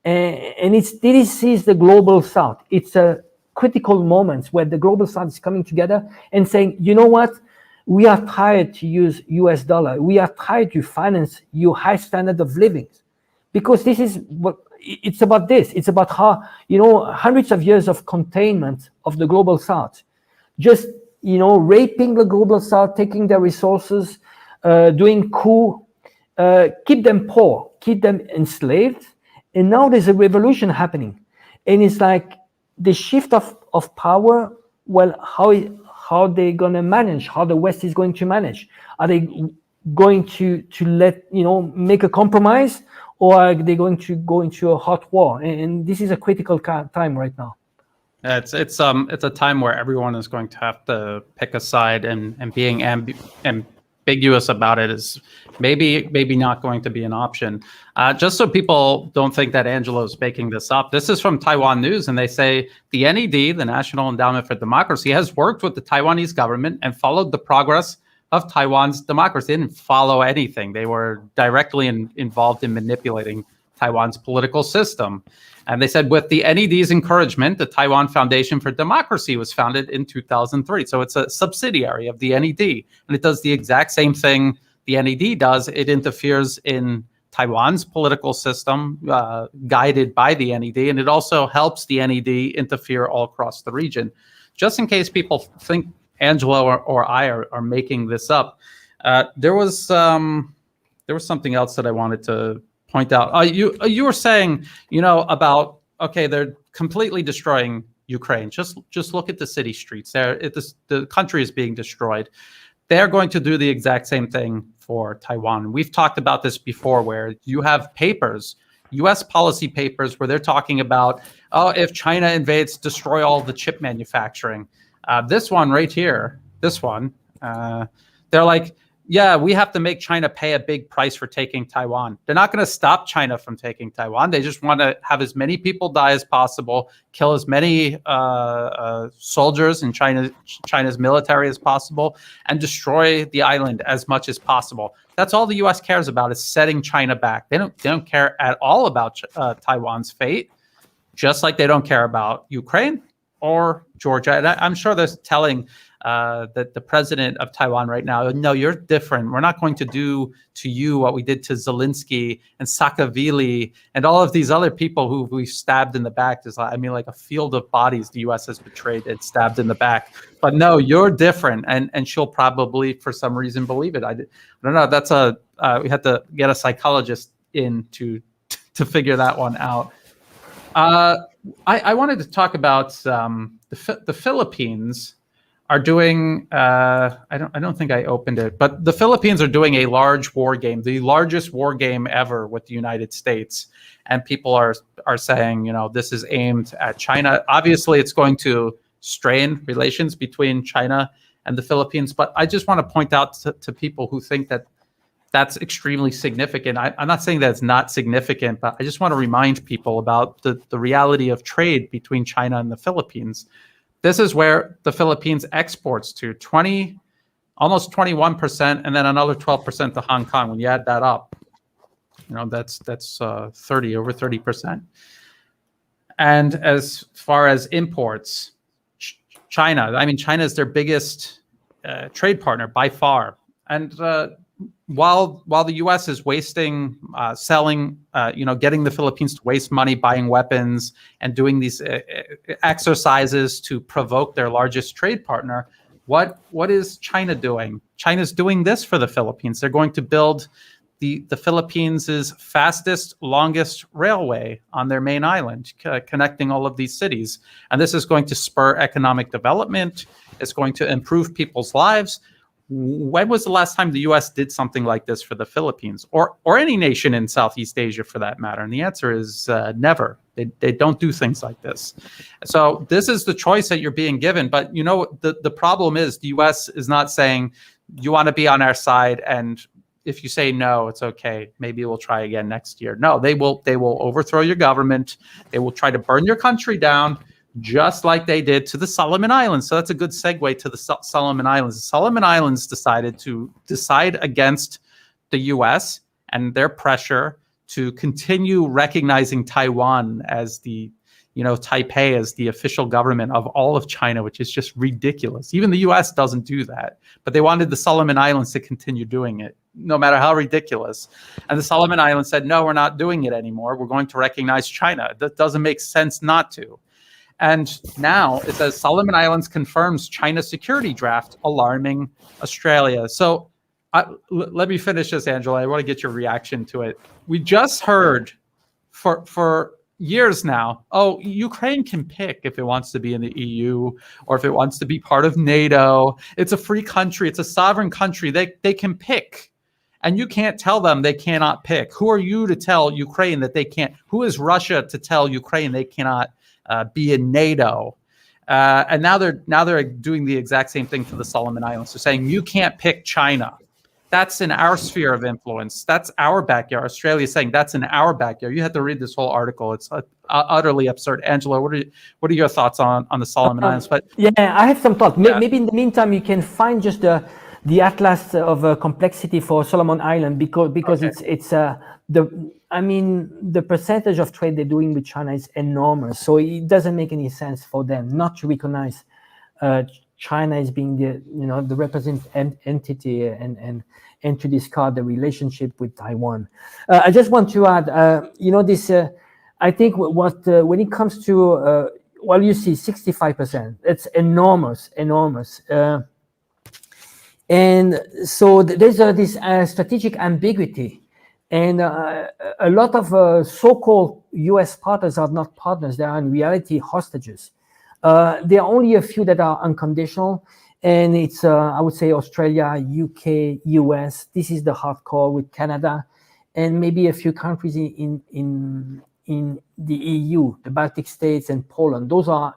And this is the global South. It's a critical moments where the global South is coming together and saying, you know what, we are tired to use US dollar. We are tired to finance your high standard of living, because this is what it's about. It's about how, you know, hundreds of years of containment of the global South, just, you know, raping the global South, taking their resources, doing coup, keep them poor, keep them enslaved. And now there's a revolution happening. And it's like the shift of power. Well, how they going to manage, how the West is going to manage? Are they going to let, you know, make a compromise, or are they going to go into a hot war? And this is a critical time right now. It's a time where everyone is going to have to pick a side, and being ambiguous about it is maybe not going to be an option. Just so people don't think that Angelo's making this up, this is from Taiwan News, and they say the NED, the National Endowment for Democracy, has worked with the Taiwanese government and followed the progress of Taiwan's democracy. They didn't follow anything. They were directly involved in manipulating Taiwan's political system. And they said, with the NED's encouragement, the Taiwan Foundation for Democracy was founded in 2003. So it's a subsidiary of the NED, and it does the exact same thing the NED does. It interferes in Taiwan's political system, guided by the NED, and it also helps the NED interfere all across the region. Just in case people think Angelo or I are making this up, there was something else that I wanted to point out. You were saying, you know, about, okay, they're completely destroying Ukraine. Just look at the city streets. The country is being destroyed. They're going to do the exact same thing for Taiwan. We've talked about this before, where you have papers, U.S. policy papers, where they're talking about, oh, if China invades, destroy all the chip manufacturing. This one right here, they're like, yeah, we have to make China pay a big price for taking Taiwan. They're not going to stop China from taking Taiwan. They just want to have as many people die as possible, kill as many soldiers in China's military as possible, and destroy the island as much as possible. That's all the U.S. cares about, is setting China back. They don't care at all about Taiwan's fate, just like they don't care about Ukraine or Georgia. And I'm sure they're telling that the president of Taiwan right now, no, you're different. We're not going to do to you what we did to Zelensky and Saakashvili and all of these other people who we stabbed in the back. There's, I mean, like a field of bodies the U.S. has betrayed and stabbed in the back. But no, you're different, and she'll probably, for some reason, believe it. I don't know. That's we had to get a psychologist in to figure that one out. I wanted to talk about the Philippines are doing, I don't think I opened it, but the Philippines are doing a large war game, the largest war game ever with the United States. And people are saying, you know, this is aimed at China. Obviously, it's going to strain relations between China and the Philippines. But I just want to point out to people who think that that's extremely significant. I'm not saying that it's not significant, but I just want to remind people about the reality of trade between China and the Philippines. This is where the Philippines exports to almost 21%, and then another 12% to Hong Kong. When you add that up, that's over 30%. And as far as imports, China is their biggest trade partner by far. And while the U.S. is wasting, selling, getting the Philippines to waste money buying weapons and doing these exercises to provoke their largest trade partner, what is China doing? China's doing this for the Philippines. They're going to build the Philippines' fastest, longest railway on their main island, connecting all of these cities. And this is going to spur economic development. It's going to improve people's lives. When was the last time the U.S. did something like this for the Philippines, or any nation in Southeast Asia for that matter? And the answer is never. They don't do things like this. So this is the choice that you're being given. But the problem is the U.S. is not saying you want to be on our side, and if you say no, it's okay. Maybe we'll try again next year. No, they will overthrow your government. They will try to burn your country down, just like they did to the Solomon Islands. So that's a good segue to the Solomon Islands. The Solomon Islands decided to decide against the U.S. and their pressure to continue recognizing Taiwan as Taipei as the official government of all of China, which is just ridiculous. Even the U.S. doesn't do that, but they wanted the Solomon Islands to continue doing it, no matter how ridiculous. And the Solomon Islands said, no, we're not doing it anymore. We're going to recognize China. That doesn't make sense not to. And now it says Solomon Islands confirms China security draft, alarming Australia. So let me finish this, Angela. I want to get your reaction to it. We just heard for years now, Ukraine can pick if it wants to be in the EU or if it wants to be part of NATO. It's a free country. It's a sovereign country. They can pick. And you can't tell them they cannot pick. Who are you to tell Ukraine that they can't? Who is Russia to tell Ukraine they cannot be in NATO? And now they're doing the exact same thing for the Solomon Islands. They're saying you can't pick China. That's in our sphere of influence. That's our backyard. Australia is saying that's in our backyard. You have to read this whole article. It's utterly absurd. Angela, what are your thoughts on the Solomon Islands? But yeah, I have some thoughts. Maybe in the meantime you can find just the atlas of complexity for Solomon Island because okay. The percentage of trade they're doing with China is enormous. So it doesn't make any sense for them not to recognize China as being the representative entity and to discard the relationship with Taiwan. I just want to add, this. I think when it comes to you see 65%. It's enormous. And so there's this strategic ambiguity. And a lot of so-called U.S. partners are not partners. They are in reality hostages. There are only a few that are unconditional. And it's, I would say, Australia, UK, US. This is the hardcore with Canada. And maybe a few countries in the EU, the Baltic states and Poland. Those are,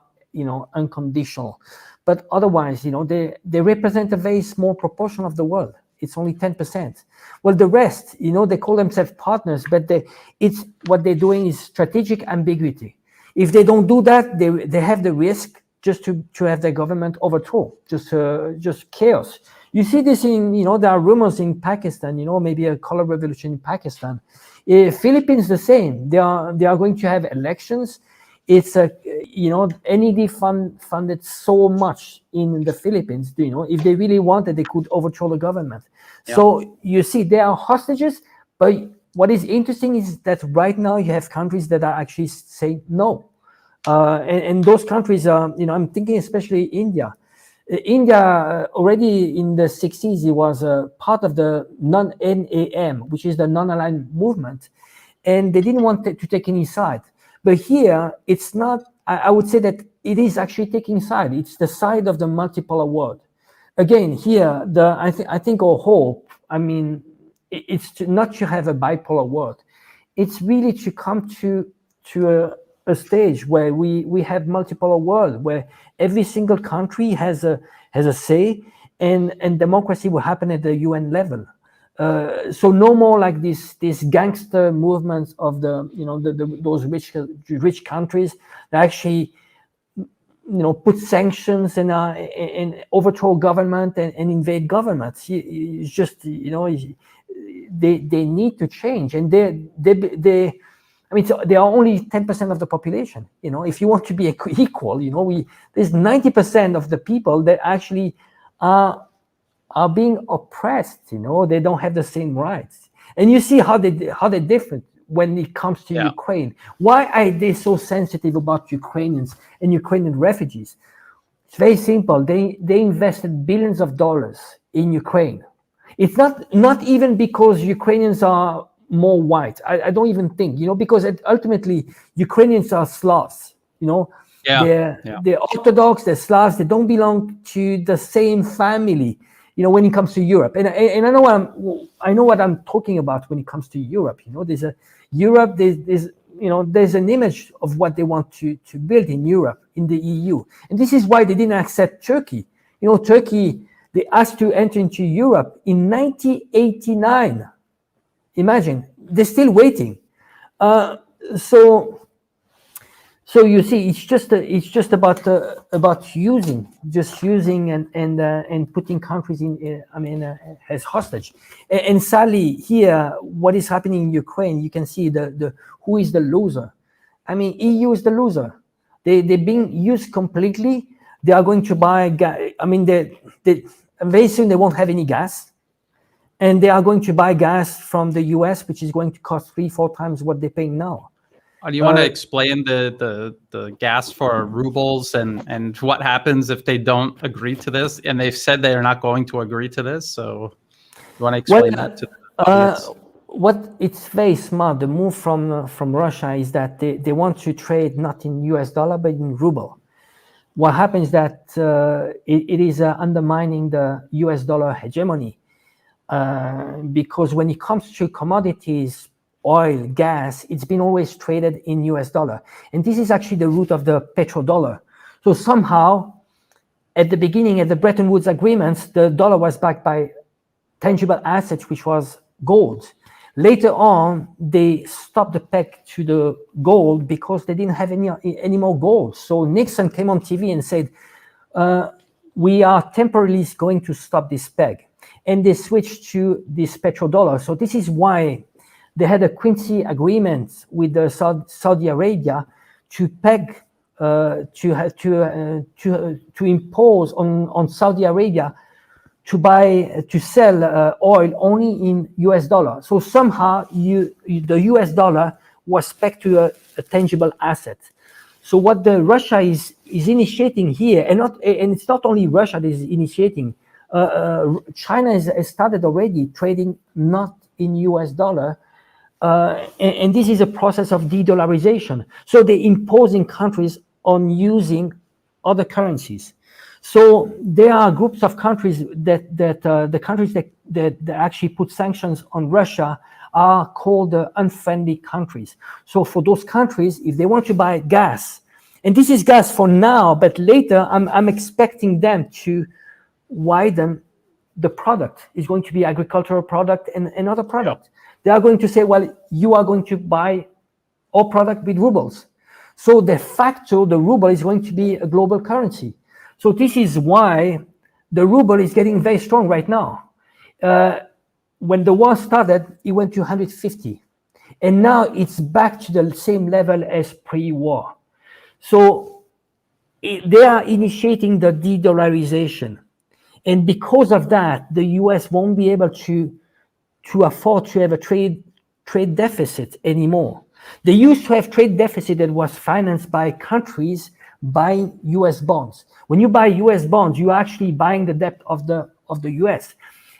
unconditional. But otherwise, they represent a very small proportion of the world. It's only 10%. Well, the rest, they call themselves partners, but it's what they're doing is strategic ambiguity. If they don't do that, they have the risk just to have their government overthrown, just chaos. You see this in, there are rumors in Pakistan, maybe a color revolution in Pakistan. Philippines, the same. They are going to have elections. It's NED funded so much in the Philippines. If they really wanted, they could overthrow the government. Yeah. So you see, they are hostages. But what is interesting is that right now you have countries that are actually saying no, and those countries are. I'm thinking especially India. India already in the 60s, it was part of the non-NAM, which is the non-aligned movement, and they didn't want to take any side. But here, it's not, I would say that it is actually taking side. It's the side of the multipolar world. Again, here, I think our hope, it's not to have a bipolar world. It's really to come to a stage where we have multipolar world, where every single country has a say, and democracy will happen at the UN level. So no more like these gangster movements of those rich countries that actually put sanctions and overthrow government and invade governments. It's just they need to change, and they I mean, so they are only 10% of the population. If you want to be equal, there's 90% of the people that actually are being oppressed. They don't have the same rights, and you see how they're different when it comes to Ukraine. Why are they so sensitive about Ukrainians and Ukrainian refugees? It's very simple. They invested billions of dollars in Ukraine. It's not even because Ukrainians are more white. I don't even think, because ultimately Ukrainians are Slavs. They're Orthodox, they're Slavs. They don't belong to the same family. When it comes to Europe, and I know what I'm talking about when it comes to Europe. There's an image of what they want to build in Europe, in the EU, and this is why they didn't accept Turkey. Turkey, they asked to enter into Europe in 1989. Imagine, they're still waiting. So you see, it's just about using and putting countries in. As hostage. And sadly, here, what is happening in Ukraine, you can see the who is the loser. EU is the loser. They're being used completely. They are going to buy gas. Very soon they won't have any gas, and they are going to buy gas from the US, which is going to cost 3-4 times what they're paying now. Do you want to explain the gas for rubles and what happens if they don't agree to this? And they've said they are not going to agree to this. So you want to explain that to the audience? What it's very smart. The move from Russia is that they want to trade not in US dollar but in ruble. What happens is that it is undermining the US dollar hegemony because when it comes to commodities, oil, gas, it's been always traded in US dollar. And this is actually the root of the petrodollar. So somehow, at the beginning, at the Bretton Woods agreements, the dollar was backed by tangible assets, which was gold. Later on, they stopped the peg to the gold because they didn't have any more gold. So Nixon came on TV and said, we are temporarily going to stop this peg. And they switched to this petrodollar. So this is why they had a Quincy agreement with the Saudi Arabia to peg to impose on Saudi Arabia to sell oil only in US dollar. So somehow the US dollar was pegged to a tangible asset. So what the Russia is initiating here, and it's not only Russia that is initiating. China has started already trading not in US dollar. And this is a process of de-dollarization. So they're imposing countries on using other currencies. So there are groups of countries that the countries that actually put sanctions on Russia are called the unfriendly countries. So for those countries, if they want to buy gas, and this is gas for now, but later I'm expecting them to widen the product. It's going to be agricultural product and another product. They are going to say, well, you are going to buy our product with rubles. So de facto, the ruble is going to be a global currency. So this is why the ruble is getting very strong right now. When the war started, it went to 150. And now it's back to the same level as pre-war. So they are initiating the de-dollarization. And because of that, the US won't be able to afford to have a trade deficit anymore. They used to have trade deficit that was financed by countries buying US bonds. When you buy US bonds, you're actually buying the debt of the US.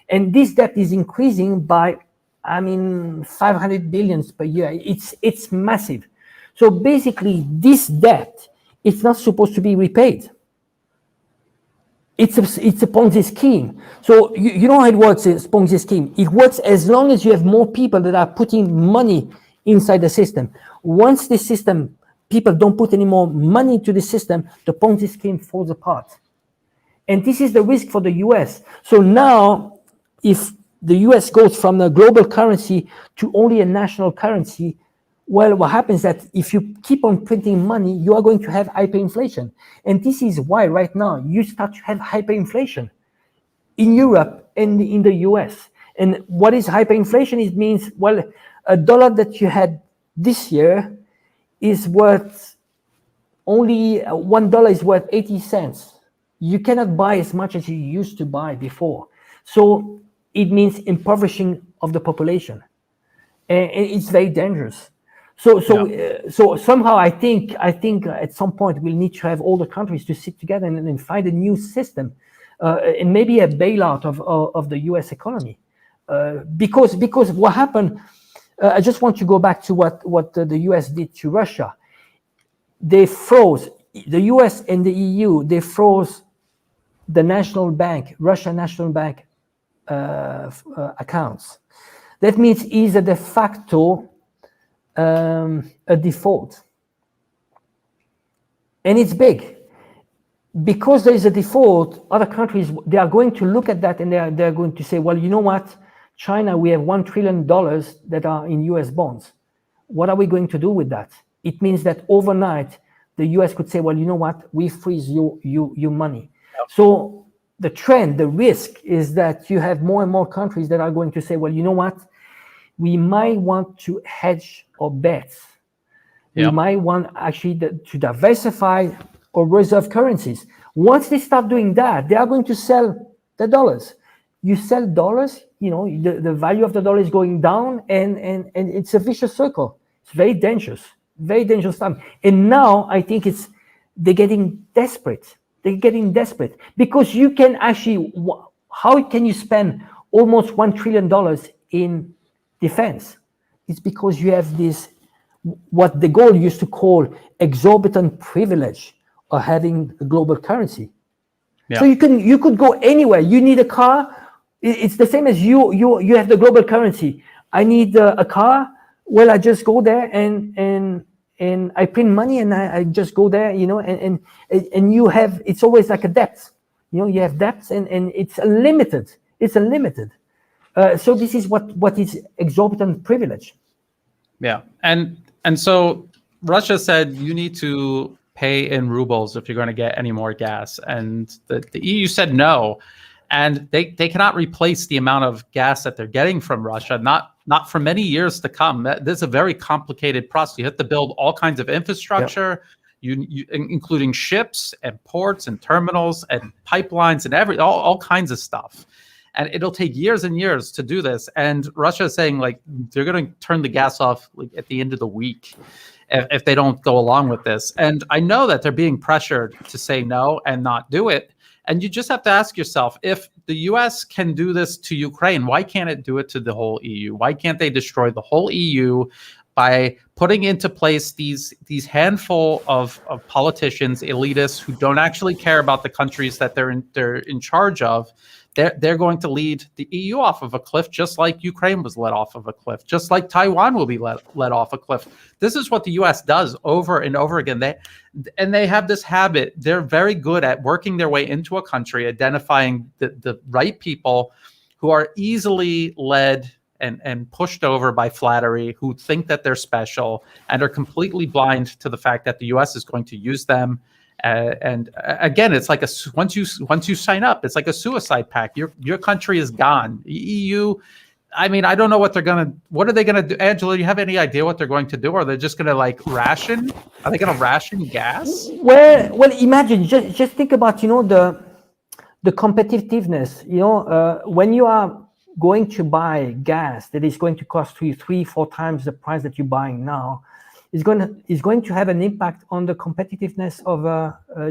And this debt is increasing by, 500 billions per year. It's massive. So basically, this debt is not supposed to be repaid. It's a Ponzi scheme. So you know how it works, a Ponzi scheme. It works as long as you have more people that are putting money inside the system. Once the system, people don't put any more money into the system, the Ponzi scheme falls apart. And this is the risk for the US. So now, if the US goes from a global currency to only a national currency, well, what happens is that if you keep on printing money, you are going to have hyperinflation. And this is why right now you start to have hyperinflation in Europe and in the US. And what is hyperinflation? It means, well, a dollar that you had this year is worth only $1 is worth 80 cents. You cannot buy as much as you used to buy before. So it means impoverishing of the population. And it's very dangerous. So somehow I think at some point we'll need to have all the countries to sit together and find a new system, and maybe a bailout of the U.S. economy, because what happened. I just want to go back to what the U.S. did to Russia. They froze the U.S. and the EU. They froze the national bank, Russia National Bank accounts. That means is a de facto a default, and it's big because there is a default. Other countries, they are going to look at that and they're going to say, well, you know what, China, we have $1 trillion that are in US bonds. What are we going to do with that? It means that overnight the US could say, well, you know what, we freeze your money. Yep. So the trend, the risk is that you have more and more countries that are going to say, well, you know what, we might want to hedge our bets. Yep. We might want actually to diversify or reserve currencies. Once they start doing that, they are going to sell the dollars. You sell dollars, you know, the value of the dollar is going down, and it's a vicious circle. It's very dangerous time. And now I think they're getting desperate. They're getting desperate because you can actually, how can you spend almost $1 trillion in defense? It's because you have this, what de Gaulle used to call exorbitant privilege of having a global currency. Yeah. So you could go anywhere. You need a car. It's the same as you have the global currency. I need a car. Well, I just go there and I print money and I just go there, you know, and you have, it's always like a debt. You know, you have debts and it's unlimited. It's unlimited. So this is what is exorbitant privilege. Yeah, and so Russia said you need to pay in rubles if you're going to get any more gas, and the EU said no, and they cannot replace the amount of gas that they're getting from Russia, not for many years to come. This is a very complicated process. You have to build all kinds of infrastructure, you including ships and ports and terminals and pipelines and all kinds of stuff. And it'll take years and years to do this. And Russia is saying, like, they're going to turn the gas off like at the end of the week if they don't go along with this. And I know that they're being pressured to say no and not do it. And you just have to ask yourself, if the US can do this to Ukraine, why can't it do it to the whole EU? Why can't they destroy the whole EU by putting into place these handful of politicians, elitists who don't actually care about the countries that they're in charge of? They're going to lead the EU off of a cliff, just like Ukraine was led off of a cliff, just like Taiwan will be led off a cliff. This is what the US does over and over again. They have this habit. They're very good at working their way into a country, identifying the right people who are easily led and pushed over by flattery, who think that they're special and are completely blind to the fact that the US is going to use them. And again, it's like once you sign up, it's like a suicide pact. Your country is gone. EU, I mean, I don't know what are they gonna do? Angela, do you have any idea what they're going to do? Are they just gonna like ration? Are they gonna ration gas? Well, imagine, just think about, you know, the competitiveness. You know, when you are going to buy gas that is going to cost you 3-4 times the price that you're buying now, is going to have an impact on the competitiveness of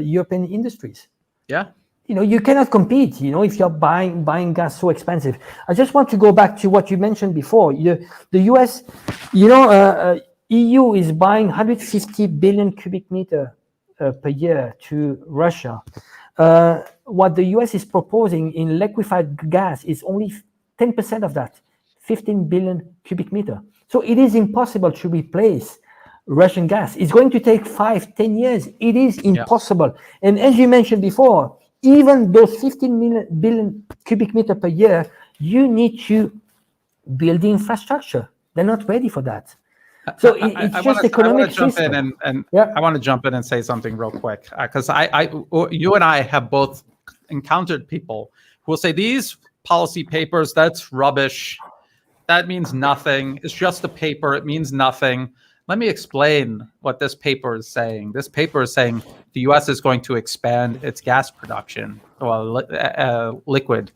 European industries. Yeah, you know, you cannot compete. You know, if you're buying gas so expensive. I just want to go back to what you mentioned before. The US, you know, EU is buying 150 billion cubic meter per year to Russia. What the US is proposing in liquefied gas is only 10% of that, 15 billion cubic meter. So it is impossible to replace Russian gas. It's going to take 5-10 years. It is impossible. Yeah. And as you mentioned before, even those 15 billion cubic meter per year, you need to build the infrastructure. They're not ready for that. So it's just economic system. I want to jump in and say something real quick, because you and I have both encountered people who will say these policy papers, that's rubbish. That means nothing. It's just a paper. It means nothing. Let me explain what this paper is saying. This paper is saying the U.S. is going to expand its gas production, liquid.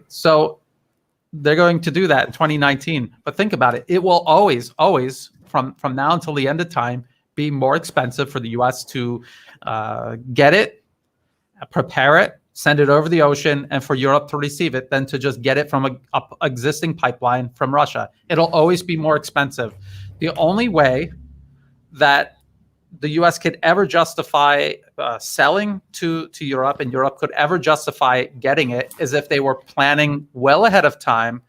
So they're going to do that in 2019. But think about it. It will always, from now until the end of time, be more expensive for the U.S. to get it, prepare it, send it over the ocean, and for Europe to receive it than to just get it from a existing pipeline from Russia. It'll always be more expensive. The only way that the U.S. could ever justify selling to Europe, and Europe could ever justify getting it, is if they were planning well ahead of time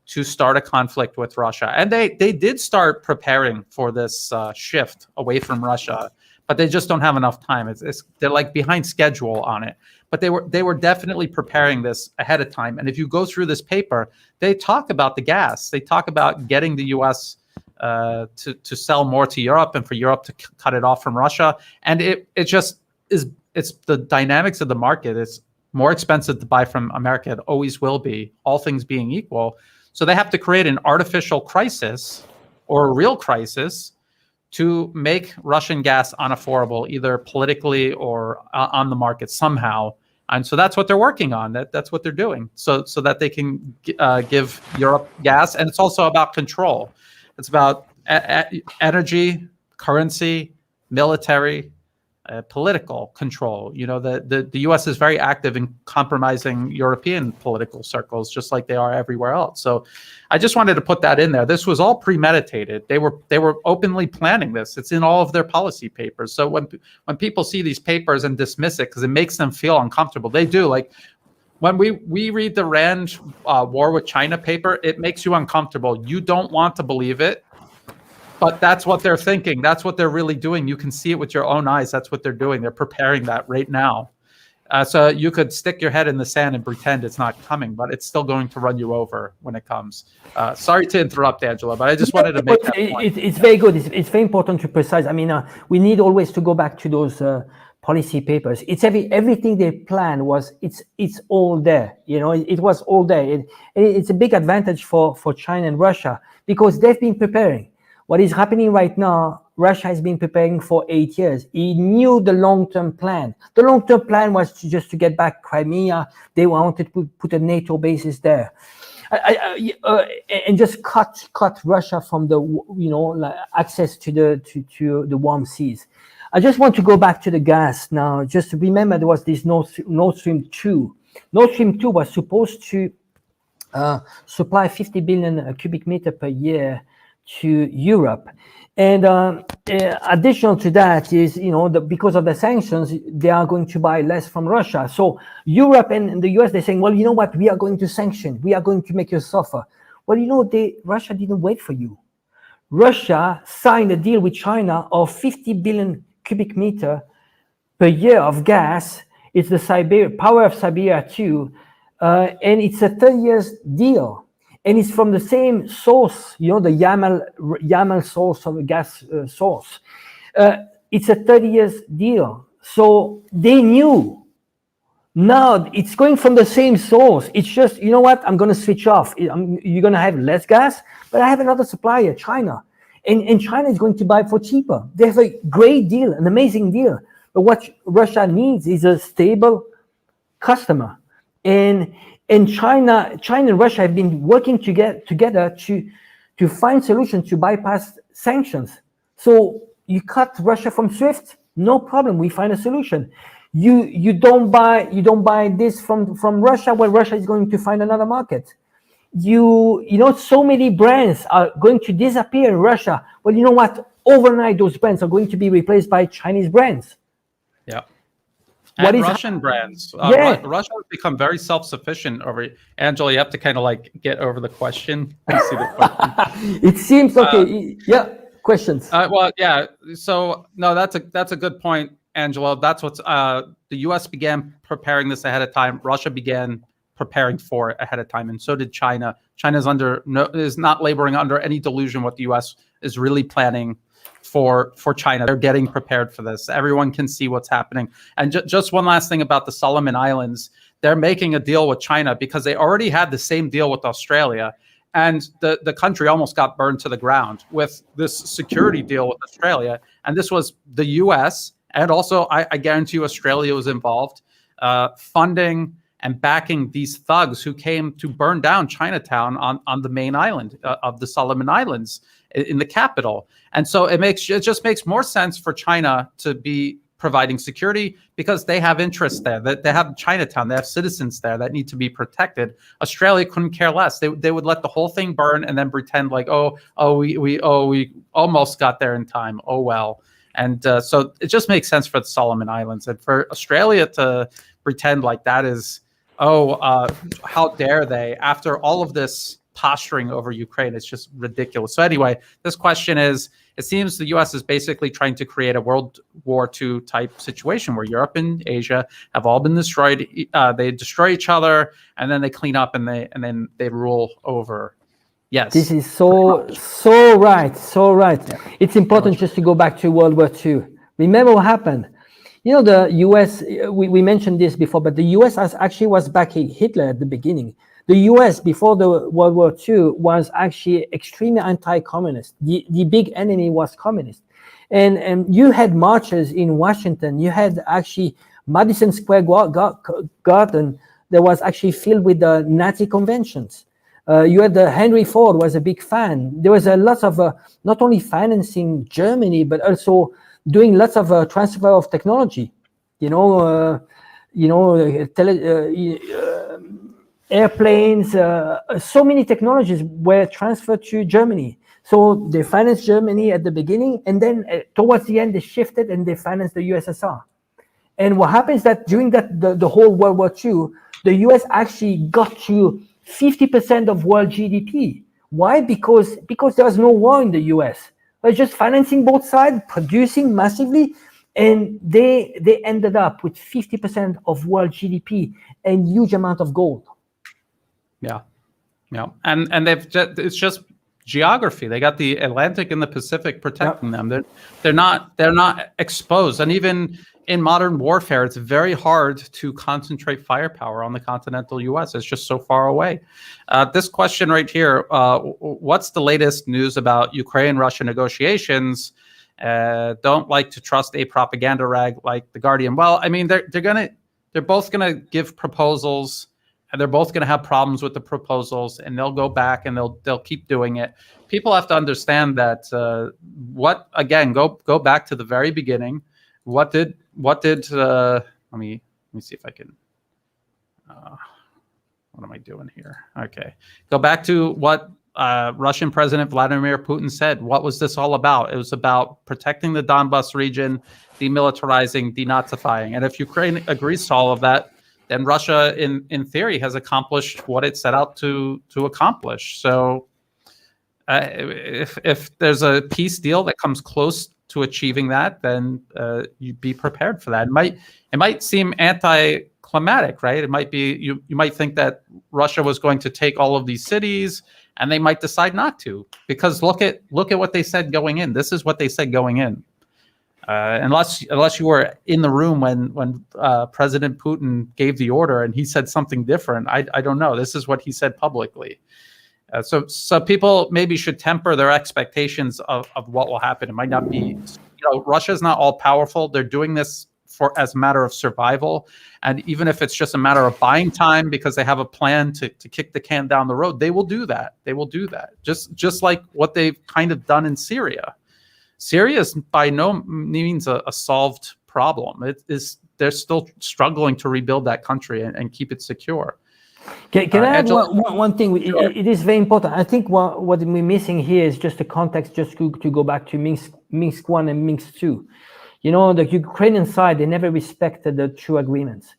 to start a conflict with Russia. And they did start preparing for this shift away from Russia, but they just don't have enough time. They're like behind schedule on it. But they were definitely preparing this ahead of time. And if you go through this paper, they talk about the gas. They talk about getting the U.S. to sell more to Europe and for Europe to cut it off from Russia. And it just is, it's the dynamics of the market. It's more expensive to buy from America. It always will be, all things being equal. So they have to create an artificial crisis or a real crisis to make Russian gas unaffordable, either politically or on the market somehow. And so that's what they're working on. That's what they're doing, so that they can give Europe gas. And it's also about control. It's about energy, currency, military, political control. You know, the U.S. is very active in compromising European political circles, just like they are everywhere else. So I just wanted to put that in there. This was all premeditated. They were openly planning this. It's in all of their policy papers. So when people see these papers and dismiss it because it makes them feel uncomfortable, they do. Like when we read the Rand War with China paper, it makes you uncomfortable. You don't want to believe it. But that's what they're thinking. That's what they're really doing. You can see it with your own eyes. That's what they're doing. They're preparing that right now. So you could stick your head in the sand and pretend it's not coming, but it's still going to run you over when it comes. Sorry to interrupt, Angela, but I just wanted to make that point. It's very good. It's very important to precise. I mean, we need always to go back to those policy papers. It's everything they planned was it's all there. You know, it was all there. It's a big advantage for China and Russia because they've been preparing. What is happening right now, Russia has been preparing for 8 years. He knew the long-term plan. The long-term plan was just to get back Crimea. They wanted to put a NATO basis there. And just cut Russia from the access to the warm seas. I just want to go back to the gas now. Just remember there was this Nord Stream 2. Nord Stream 2 was supposed to supply 50 billion cubic meter per year to Europe. And additional to that is, because of the sanctions, they are going to buy less from Russia. So Europe and the US, they're saying, well, you know what? We are going to sanction. We are going to make you suffer. Well, Russia didn't wait for you. Russia signed a deal with China of 50 billion cubic meter per year of gas. It's the power of Siberia 2. And it's a 30 years deal. And it's from the same source, the Yamal source of a gas source. It's a 30 years deal. So they knew. Now it's going from the same source. It's just, you know what? I'm going to switch off. You're going to have less gas, but I have another supplier, China. And China is going to buy for cheaper. They have a great deal, an amazing deal. But what Russia needs is a stable customer. And China and Russia have been working together to find solutions to bypass sanctions. So you cut Russia from SWIFT, no problem. We find a solution. You don't buy this from Russia. Well, Russia is going to find another market. So many brands are going to disappear in Russia. Well, you know what? Overnight, those brands are going to be replaced by Chinese brands. Yeah. And Russian brands. Russia has become very self-sufficient over. Angela, you have to kind of get over the question. You see the question. It seems okay. Questions. Well, yeah. So no, that's a good point, Angela. That's what's the U.S. began preparing this ahead of time. Russia began preparing for it ahead of time, and so did China. China's is not laboring under any delusion what the U.S. is really planning for China. They're getting prepared for this. Everyone can see what's happening. And just one last thing about the Solomon Islands. They're making a deal with China because they already had the same deal with Australia. And the country almost got burned to the ground with this security deal with Australia. And this was the U.S. and also, I guarantee you, Australia was involved, funding and backing these thugs who came to burn down Chinatown on the main island of the Solomon Islands in the capital. And so it just makes more sense for China to be providing security because they have interests there. That they have Chinatown, they have citizens there that need to be protected. Australia couldn't care less. They would let the whole thing burn and then pretend like, we almost got there in time. Oh well. And so it just makes sense for the Solomon Islands, and for Australia to pretend like that is, how dare they, after all of this posturing over Ukraine. It's just ridiculous. So anyway, this question is, it seems the U.S. is basically trying to create a World War II type situation where Europe and Asia have all been destroyed. They destroy each other, and then they clean up, and then they rule over. Yes. This is so right. Yeah. It's important just to go back to World War II. Remember what happened? The U.S., we mentioned this before, but the U.S. was backing Hitler at the beginning. The U.S. before the World War II was actually extremely anti-communist. The big enemy was communist. And you had marches in Washington. You had actually Madison Square Garden that was actually filled with the Nazi conventions. You had Henry Ford was a big fan. There was a lot of not only financing Germany, but also doing lots of transfer of technology. Airplanes, so many technologies were transferred to Germany. So they financed Germany at the beginning, and then towards the end they shifted and they financed the USSR. And what happens that during the whole World War II, the US actually got to 50% of world GDP. Why? Because there was no war in the US. They were just financing both sides, producing massively, and they ended up with 50% of world GDP and huge amount of gold. Yeah, and it's just geography. They got the Atlantic and the Pacific protecting them. They're not exposed, and even in modern warfare, it's very hard to concentrate firepower on the continental U.S. It's just so far away. This question right here: what's the latest news about Ukraine-Russia negotiations? Don't like to trust a propaganda rag like The Guardian. Well, I mean, they're both gonna give proposals. And they're both going to have problems with the proposals, and they'll go back and they'll keep doing it. People have to understand that go back to the very beginning. What did let me see if I can. What am I doing here? Okay, go back to what Russian President Vladimir Putin said. What was this all about? It was about protecting the Donbas region, demilitarizing, denazifying. And if Ukraine agrees to all of that, then Russia, in theory, has accomplished what it set out to accomplish. So if there's a peace deal that comes close to achieving that, then you be prepared for that. It might seem anticlimactic, right? It might be you might think that Russia was going to take all of these cities, and they might decide not to, because look at what they said going in. This is what they said going in. Unless you were in the room when President Putin gave the order and he said something different, I don't know. This is what he said publicly. So people maybe should temper their expectations of what will happen. It might not be, Russia's not all powerful. They're doing this as a matter of survival. And even if it's just a matter of buying time because they have a plan to kick the can down the road, they will do that. They will do that. Just like what they've kind of done in Syria. Syria is by no means a solved problem. They're still struggling to rebuild that country and keep it secure. Can I add one thing? Sure. It is very important. I think what we're missing here is just the context, just to go back to Minsk 1 and Minsk 2. The Ukrainian side, they never respected the true agreements.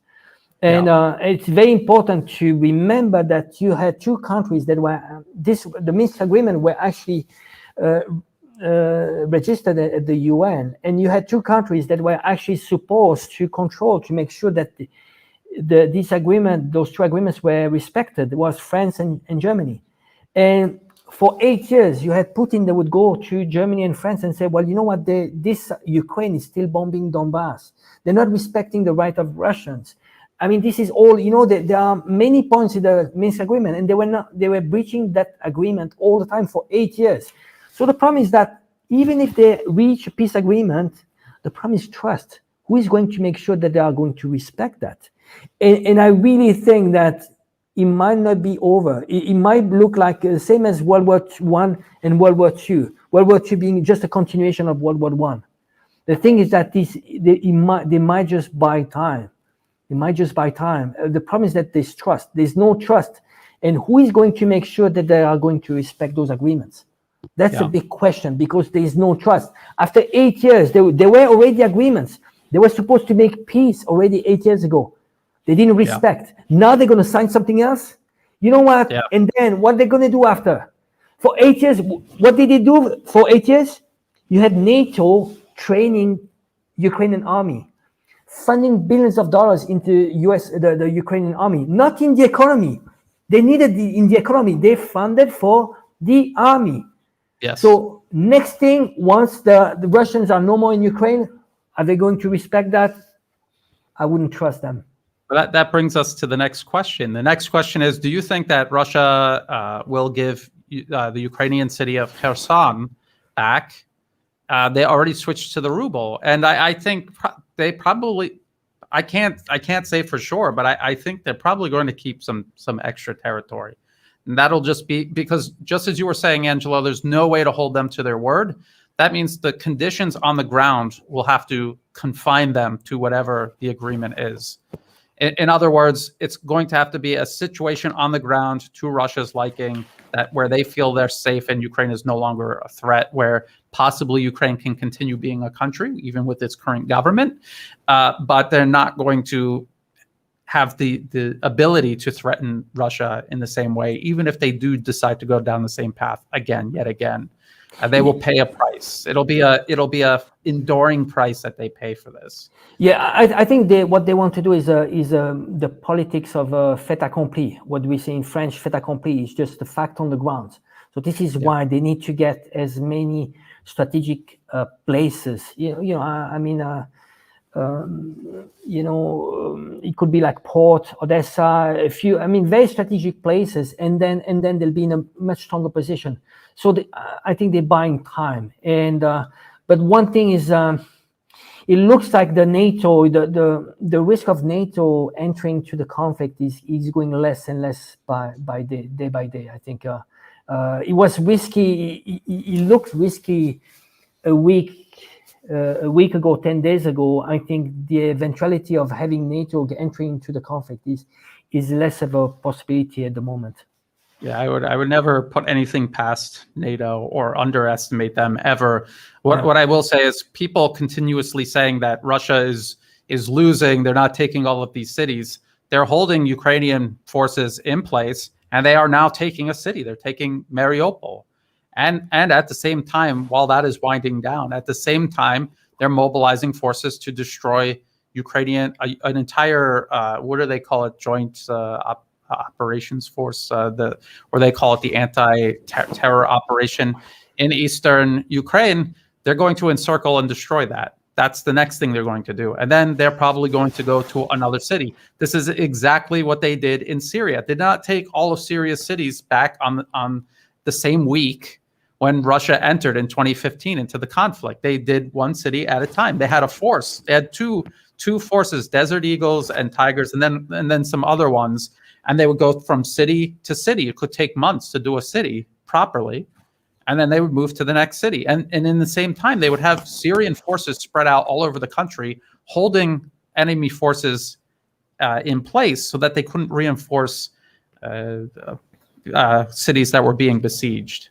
And it's very important to remember that you had two countries that were, the Minsk agreement were actually registered at the UN, and you had two countries that were actually supposed to control, to make sure that those two agreements were respected was France and Germany. And for 8 years, you had Putin that would go to Germany and France and say, well, you know what, this Ukraine is still bombing Donbass. They're not respecting the right of Russians. I mean, this is all, there are many points in the Minsk agreement, and they were breaching that agreement all the time for 8 years. So the problem is that even if they reach a peace agreement, the problem is trust. Who is going to make sure that they are going to respect that? And I really think that it might not be over. It might look like the same as World War I and World War II. World War II being just a continuation of World War I. The thing is that they might just buy time. They might just buy time. The problem is that there's trust. There's no trust. And who is going to make sure that they are going to respect those agreements? That's a big question, because there is no trust. After 8 years, there were already agreements. They were supposed to make peace already 8 years ago. They didn't respect. Now they're going to sign something else. You know what? Yeah. And then what they're going to do after? For 8 years, what did they do for 8 years? You had NATO training Ukrainian army, funding billions of dollars into the Ukrainian army, not in the economy. They needed in the economy. They funded for the army. Yes. So next thing, once the Russians are no more in Ukraine, are they going to respect that? I wouldn't trust them. That brings us to the next question. The next question is, do you think that Russia will give the Ukrainian city of Kherson back? They already switched to the ruble. And I think they probably, I can't say for sure, but I think they're probably going to keep some extra territory. And that'll just be because, just as you were saying, Angelo, there's no way to hold them to their word. That means the conditions on the ground will have to confine them to whatever the agreement is. In other words, it's going to have to be a situation on the ground to Russia's liking, that where they feel they're safe and Ukraine is no longer a threat, where possibly Ukraine can continue being a country, even with its current government. But they're not going to have the ability to threaten Russia in the same way, even if they do decide to go down the same path yet again. They will pay a price. It'll be a enduring price that they pay for this. Yeah, I think what they want to do is the politics of fait accompli. What we say in French, fait accompli, is just the fact on the ground. So this is why they need to get as many strategic places. It could be like Port, Odessa, a few. Very strategic places, and then they'll be in a much stronger position. So I think they're buying time. And but one thing is, it looks like the NATO, the risk of NATO entering to the conflict is going less and less by day by day. I think it was risky. It looked risky a week ago, 10 days ago. I think the eventuality of having NATO entering into the conflict is less of a possibility at the moment. Yeah, I would never put anything past NATO or underestimate them ever. What I will say is, people continuously saying that Russia is losing, they're not taking all of these cities. They're holding Ukrainian forces in place, and they are now taking a city. They're taking Mariupol. And at the same time, while that is winding down, at the same time, they're mobilizing forces to destroy an entire, what do they call it, joint operations force, or they call it the anti-terror operation in eastern Ukraine. They're going to encircle and destroy that. That's the next thing they're going to do. And then they're probably going to go to another city. This is exactly what they did in Syria. They did not take all of Syria's cities back on the same week when Russia entered in 2015 into the conflict. They did one city at a time. They had a force. They had two forces, Desert Eagles and Tigers, and then some other ones. And they would go from city to city. It could take months to do a city properly. And then they would move to the next city. And in the same time, they would have Syrian forces spread out all over the country, holding enemy forces in place so that they couldn't reinforce cities that were being besieged.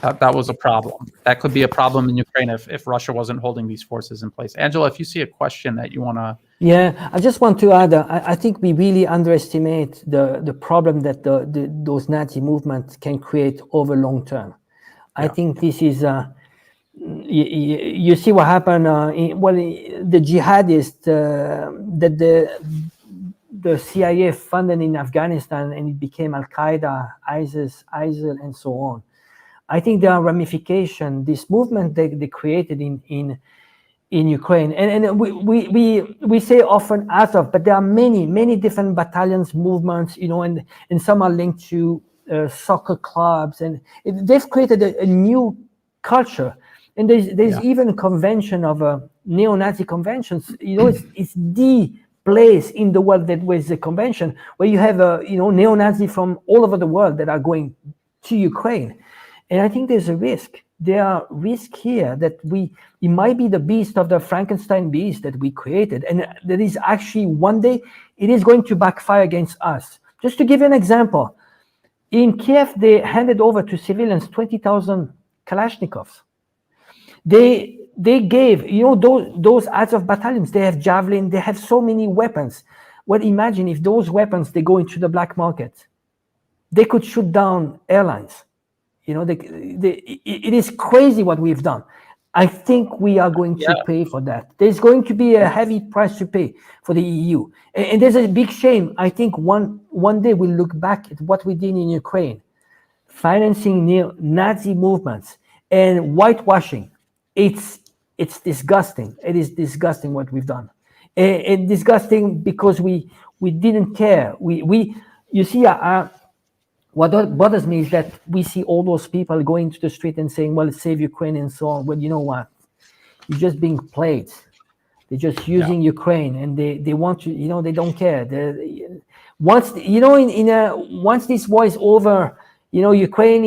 That was a problem. That could be a problem in Ukraine if Russia wasn't holding these forces in place. Angela, if you see a question that you want to... Yeah, I just want to add, I think we really underestimate the problem that those Nazi movements can create over long term. I think this is, you see what happened, the jihadists, that the CIA funded in Afghanistan, and it became Al Qaeda, ISIS, ISIL, and so on. I think there are ramifications. This movement they created in Ukraine, and we say often Azov, but there are many different battalions, movements, and some are linked to soccer clubs, and they've created a new culture. And there's even a convention of neo-Nazi conventions. It's the place in the world that was a convention where you have neo-Nazi from all over the world that are going to Ukraine. And I think there's a risk. There are risks here that it might be the beast of the Frankenstein beast that we created, and that is actually one day it is going to backfire against us. Just to give you an example, in Kiev they handed over to civilians 20,000 Kalashnikovs. They gave, those Azov battalions, they have javelin, they have so many weapons. Well, imagine if those weapons, they go into the black market. They could shoot down airlines. It is crazy what we've done. I think we are going to pay for that. There's going to be a heavy price to pay for the EU. And there's a big shame. I think one day we'll look back at what we did in Ukraine, financing neo-Nazi movements and whitewashing. It's disgusting. It is disgusting what we've done. And disgusting because we didn't care. You see, what bothers me is that we see all those people going to the street and saying, well, save Ukraine and so on. Well, you know what? You're just being played. They're just using Ukraine, and they want to, they don't care. Once this war is over, Ukraine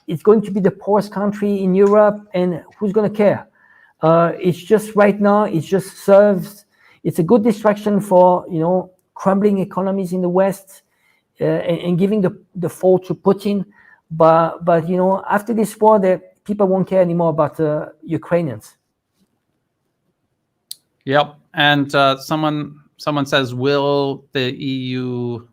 it's going to be the poorest country in Europe, and who's going to care? It's just right now, it just serves, it's a good distraction for, crumbling economies in the West, and giving the fall to Putin. But after this war, people won't care anymore about Ukrainians. Yep. And someone says, will the EU,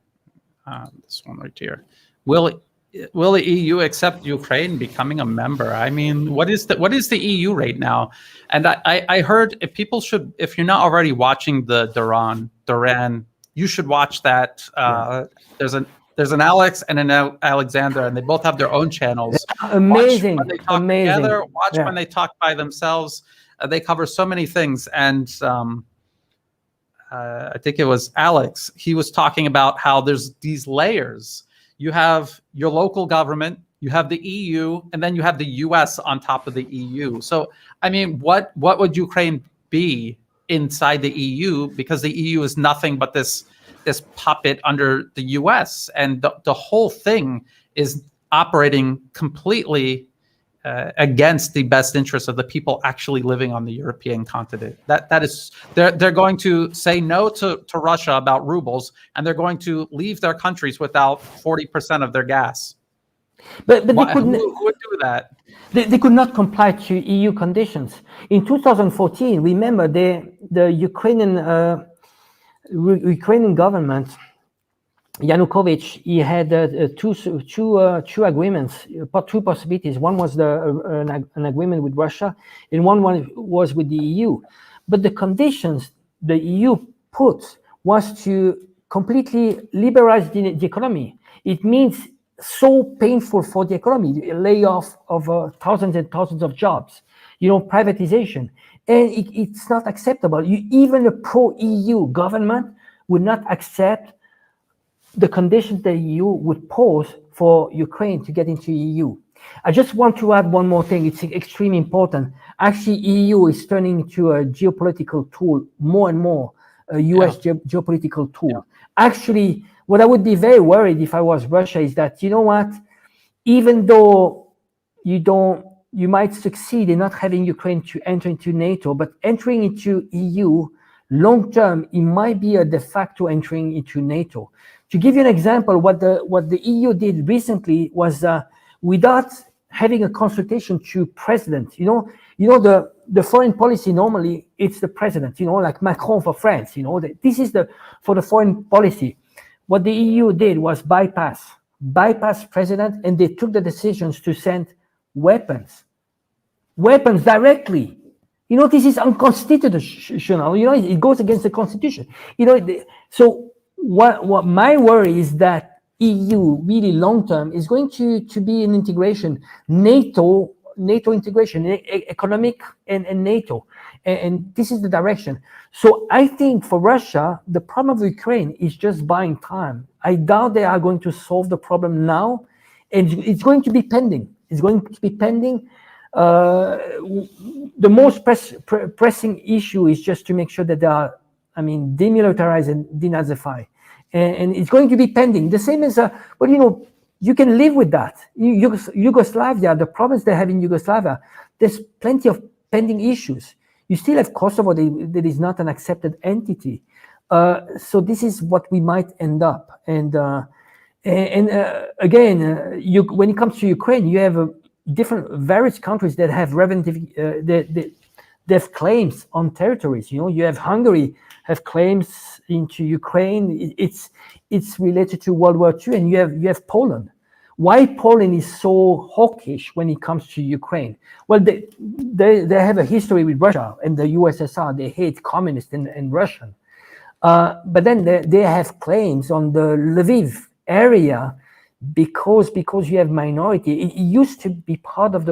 this one right here, will the EU accept Ukraine becoming a member? I mean, what is the EU right now? And I heard if you're not already watching the Duran, you should watch that. There's an Alex and an Alexander, and they both have their own channels. Amazing. Watch when they talk together, watch when they talk by themselves. They cover so many things. And I think it was Alex. He was talking about how there's these layers. You have your local government, you have the EU, and then you have the US on top of the EU. So, I mean, what would Ukraine be inside the EU? Because the EU is nothing but this puppet under the US, and the whole thing is operating completely against the best interests of the people actually living on the European continent. That is, they're going to say no to Russia about rubles, and they're going to leave their countries without 40% of their gas. But who would do that? They could not comply to EU conditions. In 2014, remember the Ukrainian government, Yanukovych, he had two agreements, two possibilities. One was an agreement with Russia, and one was with the EU. But the conditions the EU put was to completely liberalize the economy. It means so painful for the economy, layoff of thousands and thousands of jobs, privatization. And it's not acceptable. Even a pro-EU government would not accept the conditions the EU would pose for Ukraine to get into EU. I just want to add one more thing. It's extremely important. Actually, EU is turning into a geopolitical tool more and more, a US geopolitical tool. Yeah. Actually, what I would be very worried if I was Russia is that, even though you might succeed in not having Ukraine to enter into NATO, but entering into EU, long term, it might be a de facto entering into NATO. To give you an example, what the EU did recently was without having a consultation to president. The foreign policy normally it's the president. Like Macron for France. This is for the foreign policy. What the EU did was bypass president, and they took the decisions to send weapons directly. This is unconstitutional. It goes against the constitution. So what my worry is that EU really long term is going to be an integration, NATO integration, economic and NATO, and this is the direction. So I think for Russia, the problem of Ukraine is just buying time. I doubt they are going to solve the problem now, and it's going to be pending. It's going to be pending. The most pressing issue is just to make sure that they are, demilitarize and denazify. And it's going to be pending. The same as, but you can live with that. Yugoslavia, the problems they have in Yugoslavia, there's plenty of pending issues. You still have Kosovo that is not an accepted entity. So this is what we might end up. And again, when it comes to Ukraine, you have various countries that have they have claims on territories. You have Hungary have claims into Ukraine. It's related to World War II, and you have Poland. Why Poland is so hawkish when it comes to Ukraine? Well, they have a history with Russia and the USSR. They hate communists and Russian. But then they have claims on the Lviv area because you have minority. It used to be part of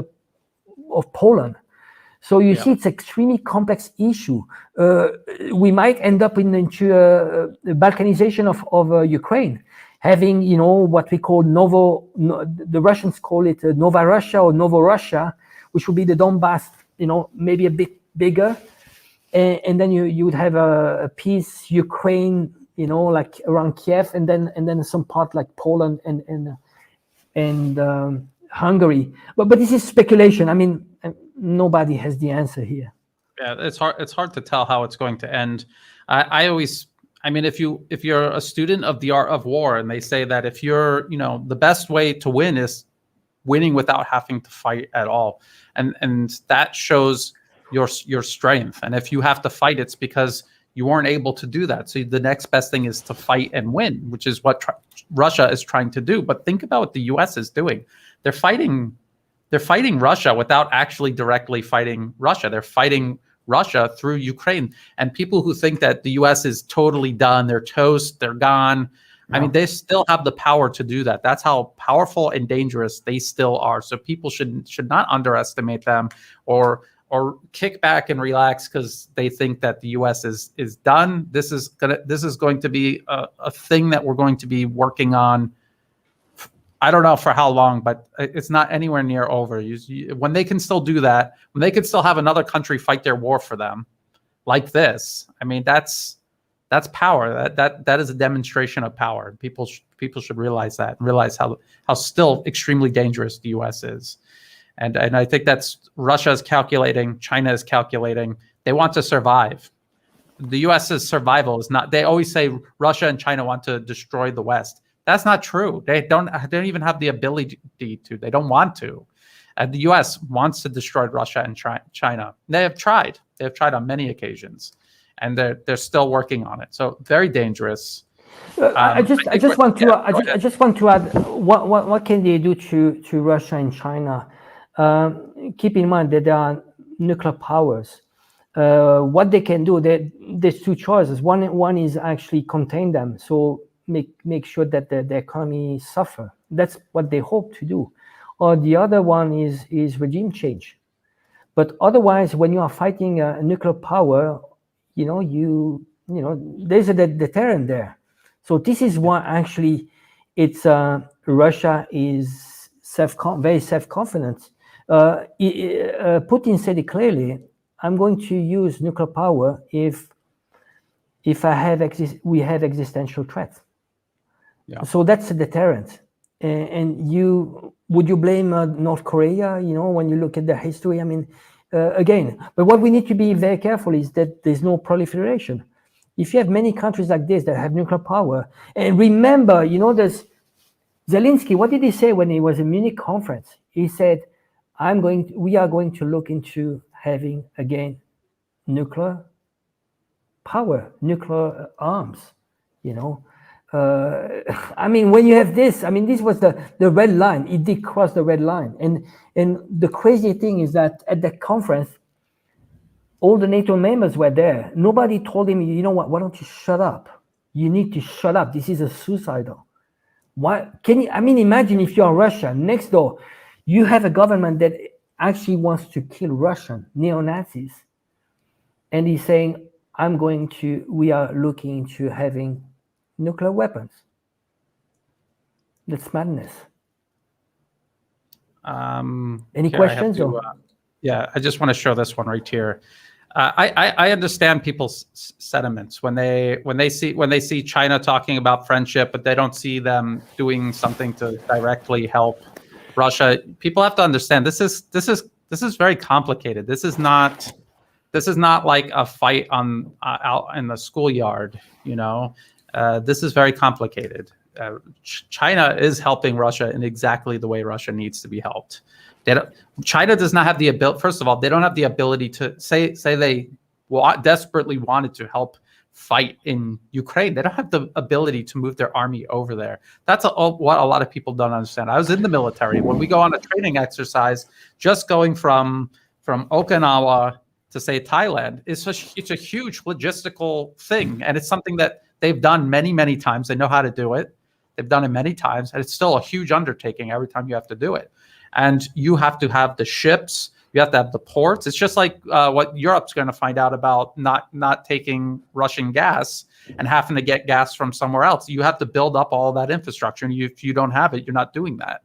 Poland. So you see, it's extremely complex issue. We might end up into a balkanization of Ukraine, having what we call the Russians call it Nova Russia or Novo Russia, which would be the Donbass, maybe a bit bigger, and then you would have a piece Ukraine, like around Kiev, and then some part like Poland and Hungary. But this is speculation. Nobody has the answer here. Yeah, it's hard to tell how it's going to end. If you're a student of the art of war, and they say that if you're, the best way to win is winning without having to fight at all, and that shows your strength. And if you have to fight, it's because you weren't able to do that. So the next best thing is to fight and win, which is what Russia is trying to do. But think about what the U.S. is doing. They're fighting Russia without actually directly fighting Russia. They're fighting Russia through Ukraine. And people who think that the U.S. is totally done, they're toast, they're gone. No. They still have the power to do that. That's how powerful and dangerous they still are. So people should not underestimate them or kick back and relax because they think that the U.S. is done. This is going to be a thing that we're going to be working on. I don't know for how long, but it's not anywhere near over. When they can still do that, when they can still have another country fight their war for them, like this, that's power. That is a demonstration of power. People should realize that and realize how still extremely dangerous the U.S. is. And I think that's Russia is calculating, China is calculating. They want to survive. The U.S.'s survival is not. They always say Russia and China want to destroy the West. That's not true. They don't even have the ability to. They don't want to. And the U.S. wants to destroy Russia and China. They have tried. They have tried on many occasions, and they're still working on it. So very dangerous. I just want to add what can they do to Russia and China? Keep in mind that there are nuclear powers. What they can do, there's two choices. One is actually contain them, so make sure that the economy suffer. That's what they hope to do. Or the other one is regime change. But otherwise, when you are fighting a nuclear power, there's a deterrent there. So this is why actually it's Russia is very self-confident. Putin said it clearly. I'm going to use nuclear power if we have existential threats. Yeah. So that's a deterrent. And would you blame North Korea? When you look at the history, again. But what we need to be very careful is that there's no proliferation. If you have many countries like this that have nuclear power, and remember, there's Zelensky. What did he say when he was in Munich conference? He said, we are going to look into having again nuclear power, nuclear arms. When you have this, this was the red line. It did cross the red line. And the crazy thing is that at that conference, all the NATO members were there. Nobody told him, why don't you shut up? You need to shut up. This is a suicidal. Why can you? I mean, imagine if you're Russia next door, you have a government that actually wants to kill Russian neo-Nazis, and he's saying, we are looking into having nuclear weapons. That's madness. Any questions? Yeah, I just want to show this one right here. I understand people's sentiments when they see China talking about friendship, but they don't see them doing something to directly help Russia. People have to understand this is very complicated. This is not like a fight out in the schoolyard. This is very complicated. China is helping Russia in exactly the way Russia needs to be helped. China does not have the ability. First of all, they don't have the ability to say they desperately wanted to help fight in Ukraine. They don't have the ability to move their army over there. That's what a lot of people don't understand. I was in the military. When we go on a training exercise, just going from Okinawa to say Thailand, it's a huge logistical thing, and it's something that they've done many, many times. They know how to do it. They've done it many times, and it's still a huge undertaking every time you have to do it. And you have to have the ships, you have to have the ports. It's just like what Europe's going to find out about not taking Russian gas and having to get gas from somewhere else. You have to build up all that infrastructure, and if you don't have it, you're not doing that.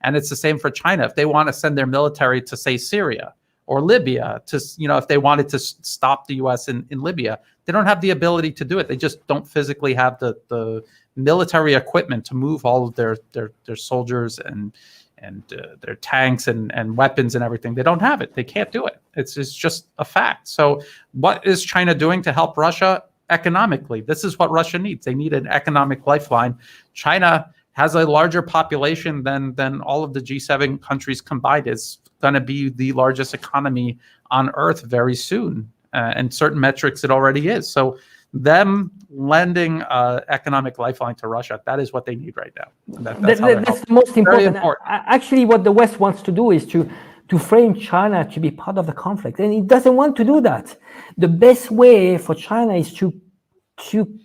And it's the same for China. If they want to send their military to, say, Syria or Libya, if they wanted to stop the U.S. in Libya, they don't have the ability to do it. They just don't physically have the military equipment to move all of their soldiers and their tanks and weapons and everything. They don't have it. They can't do it. It's just a fact. So what is China doing to help Russia economically? This is what Russia needs. They need an economic lifeline. China has a larger population than all of the G7 countries combined. It's going to be the largest economy on earth very soon. And certain metrics it already is. So them lending economic lifeline to Russia, that is what they need right now. That's the most important. Actually, what the West wants to do is to frame China to be part of the conflict, and it doesn't want to do that. The best way for China is to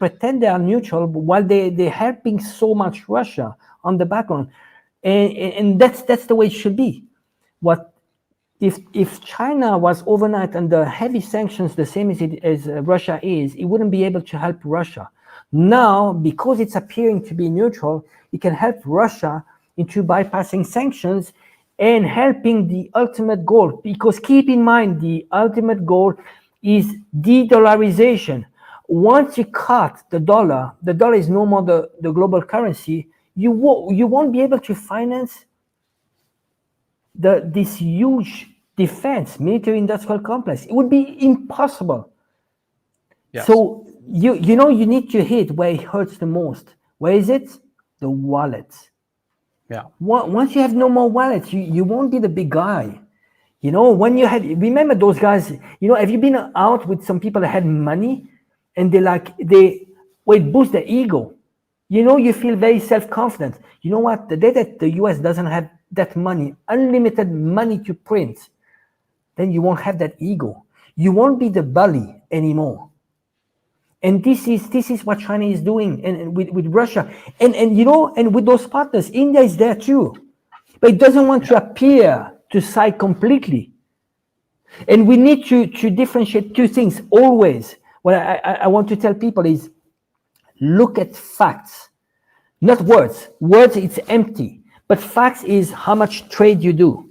pretend they are neutral while they're helping so much Russia on the background, and that's the way it should be. If China was overnight under heavy sanctions, the same as Russia is, it wouldn't be able to help Russia. Now, because it's appearing to be neutral, it can help Russia into bypassing sanctions and helping the ultimate goal. Because keep in mind, the ultimate goal is de-dollarization. Once you cut the dollar is no more the global currency. You won't be able to finance this huge defense military industrial complex. It would be impossible. Yes. So you need to hit where it hurts the most. Where is it? The wallets. Yeah. Once you have no more wallets, you won't be the big guy. When you remember those guys, have you been out with some people that had money and they boost their ego? You feel very self-confident. You know what? The day that the US doesn't have that money, unlimited money to print, then you won't have that ego. You won't be the bully anymore. And this is what China is doing, and with Russia, and with those partners. India is there too, but it doesn't want to appear to side completely. And we need to differentiate two things always. What I want to tell people is, look at facts, not words. Words, it's empty. But facts is how much trade you do.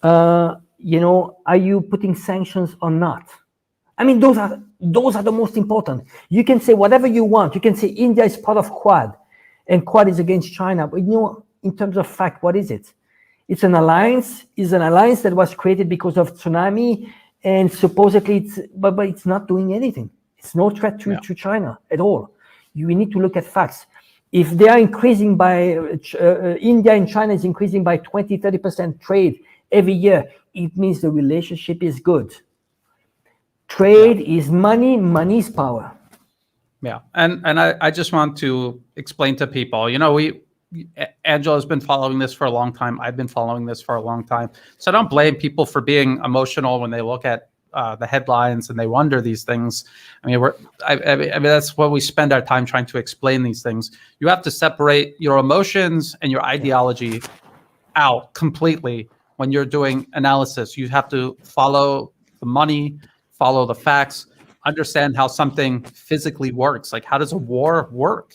Are you putting sanctions or not? I mean, those are the most important. You can say whatever you want. You can say India is part of Quad, and Quad is against China. But in terms of fact, what is it? It's an alliance. It's an alliance that was created because of tsunami, and supposedly but it's not doing anything. It's no threat to China at all. We need to look at facts. If they are increasing by, India and China is increasing by 20-30% trade every year, it means the relationship is good. Trade is money, money is power. Yeah, and I just want to explain to people, Angela's been following this for a long time. I've been following this for a long time. So don't blame people for being emotional when they look at the headlines and they wonder these things. I mean, I mean, that's what we spend our time trying to explain these things. You have to separate your emotions and your ideology out completely when you're doing analysis. You have to follow the money, follow the facts, understand how something physically works. Like, how does a war work?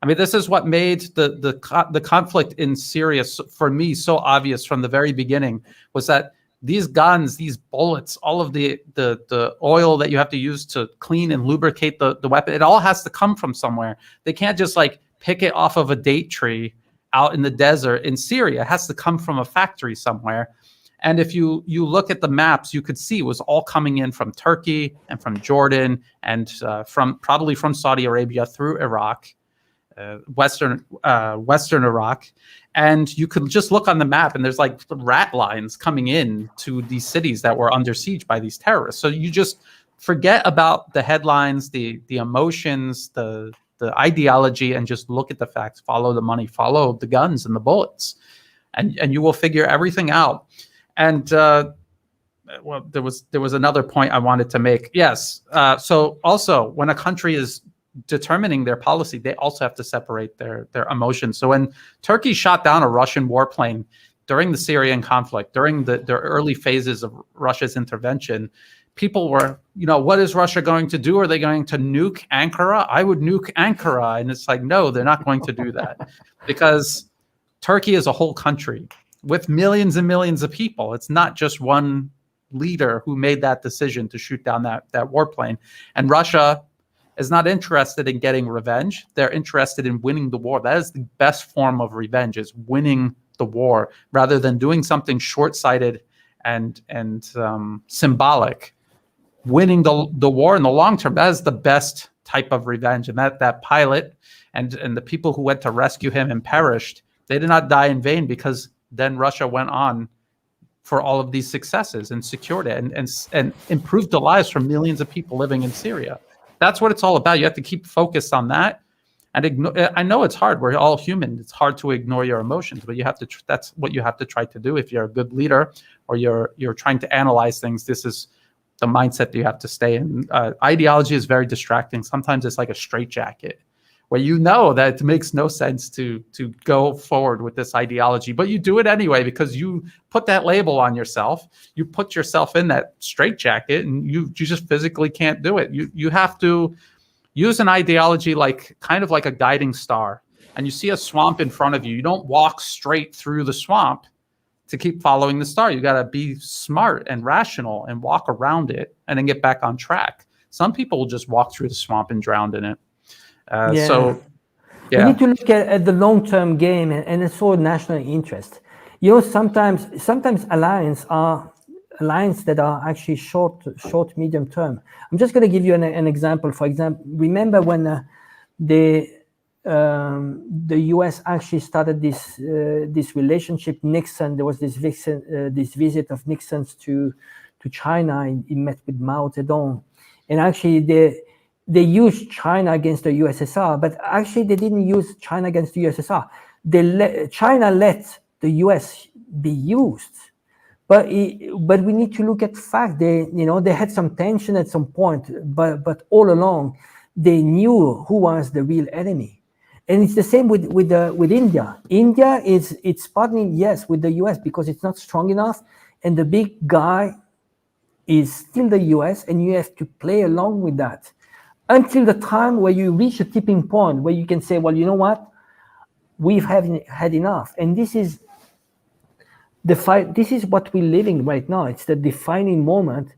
I mean, this is what made the conflict in Syria, for me, so obvious from the very beginning, was that these guns, these bullets, all of the oil that you have to use to clean and lubricate the weapon, it all has to come from somewhere. They can't just like pick it off of a date tree out in the desert in Syria. It has to come from a factory somewhere. And if you look at the maps, you could see it was all coming in from Turkey and from Jordan and probably from Saudi Arabia through Iraq. Western Iraq, and you could just look on the map and there's like rat lines coming in to these cities that were under siege by these terrorists. So you just forget about the headlines, the emotions, the ideology, and just look at the facts, follow the money, follow the guns and the bullets, and you will figure everything out. And well, there was another point I wanted to make. Yes. So also, when a country is determining their policy, they also have to separate their emotions. So when Turkey shot down a Russian warplane during the Syrian conflict, during the early phases of Russia's intervention, people were, what is Russia going to do? Are they going to nuke Ankara? I would nuke Ankara. And it's like, no, they're not going to do that, because Turkey is a whole country with millions and millions of people. It's not just one leader who made that decision to shoot down that warplane. And Russia is not interested in getting revenge. They're interested in winning the war. That is the best form of revenge, is winning the war, rather than doing something short-sighted and symbolic. Winning the war in the long term, that is the best type of revenge. And that pilot and the people who went to rescue him and perished, they did not die in vain, because then Russia went on for all of these successes and secured it and improved the lives for millions of people living in Syria. That's what it's all about. You have to keep focused on that and ignore. I know it's hard. We're all human. It's hard to ignore your emotions, but you have to. That's what you have to try to do if you're a good leader or you're trying to analyze things. This is the mindset that you have to stay in. Ideology is very distracting. Sometimes it's like a straitjacket, where that it makes no sense to go forward with this ideology, but you do it anyway because you put that label on yourself. You put yourself in that straitjacket, and you just physically can't do it. You have to use an ideology kind of like a guiding star. And you see a swamp in front of you. You don't walk straight through the swamp to keep following the star. You got to be smart and rational and walk around it and then get back on track. Some people will just walk through the swamp and drown in it. So, yeah. We need to look at the long-term game and also national interest. Sometimes alliances that are actually short, medium term. I'm just going to give you an example. For example, remember when the U.S. actually started this relationship. Nixon, there was this visit of Nixon's to China. He met with Mao Zedong, and actually they used China against the USSR, but actually they didn't use China against the USSR. China let the US be used, but we need to look at fact. They had some tension at some point, but all along they knew who was the real enemy, and it's the same with India. India it's partnering, yes, with the US because it's not strong enough, and the big guy is still the US, and you have to play along with that until the time where you reach a tipping point where you can say, well, you know what, we've had enough. And this is the fight. This is what we're living right now. It's the defining moment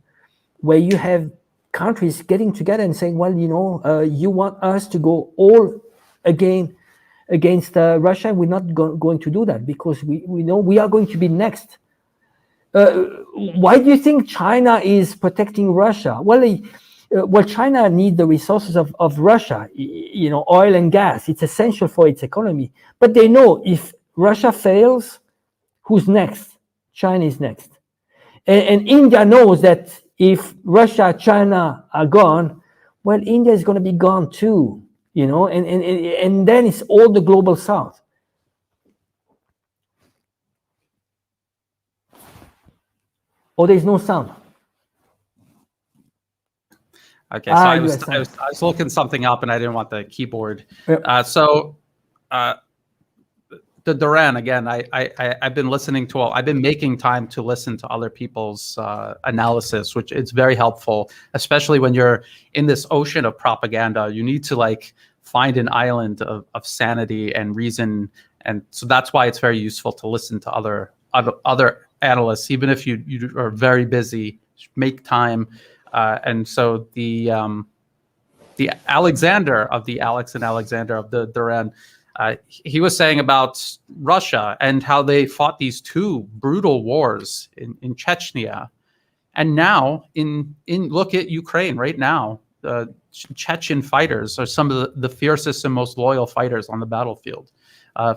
where you have countries getting together and saying, well, you want us to go all against Russia. We're not going to do that because we know we are going to be next. Why do you think China is protecting Russia? Well, China needs the resources of Russia, oil and gas. It's essential for its economy. But they know if Russia fails, who's next? China is next. And India knows that if Russia, China are gone, well, India is going to be gone too, and then it's all the global south. Or there's no sound. Okay, so I was USSR. looking something up and I didn't want the keyboard. Yep. The Duran again. I've been listening to. I've been making time to listen to other people's analysis, which it's very helpful, especially when you're in this ocean of propaganda. You need to like find an island of sanity and reason, and so that's why it's very useful to listen to other analysts, even if you are very busy. Make time, and so the Alexander of the Alex and Alexander of the Duran. He was saying about Russia and how they fought these two brutal wars in Chechnya, and now in look at Ukraine right now. The Chechen fighters are some of the fiercest and most loyal fighters on the battlefield,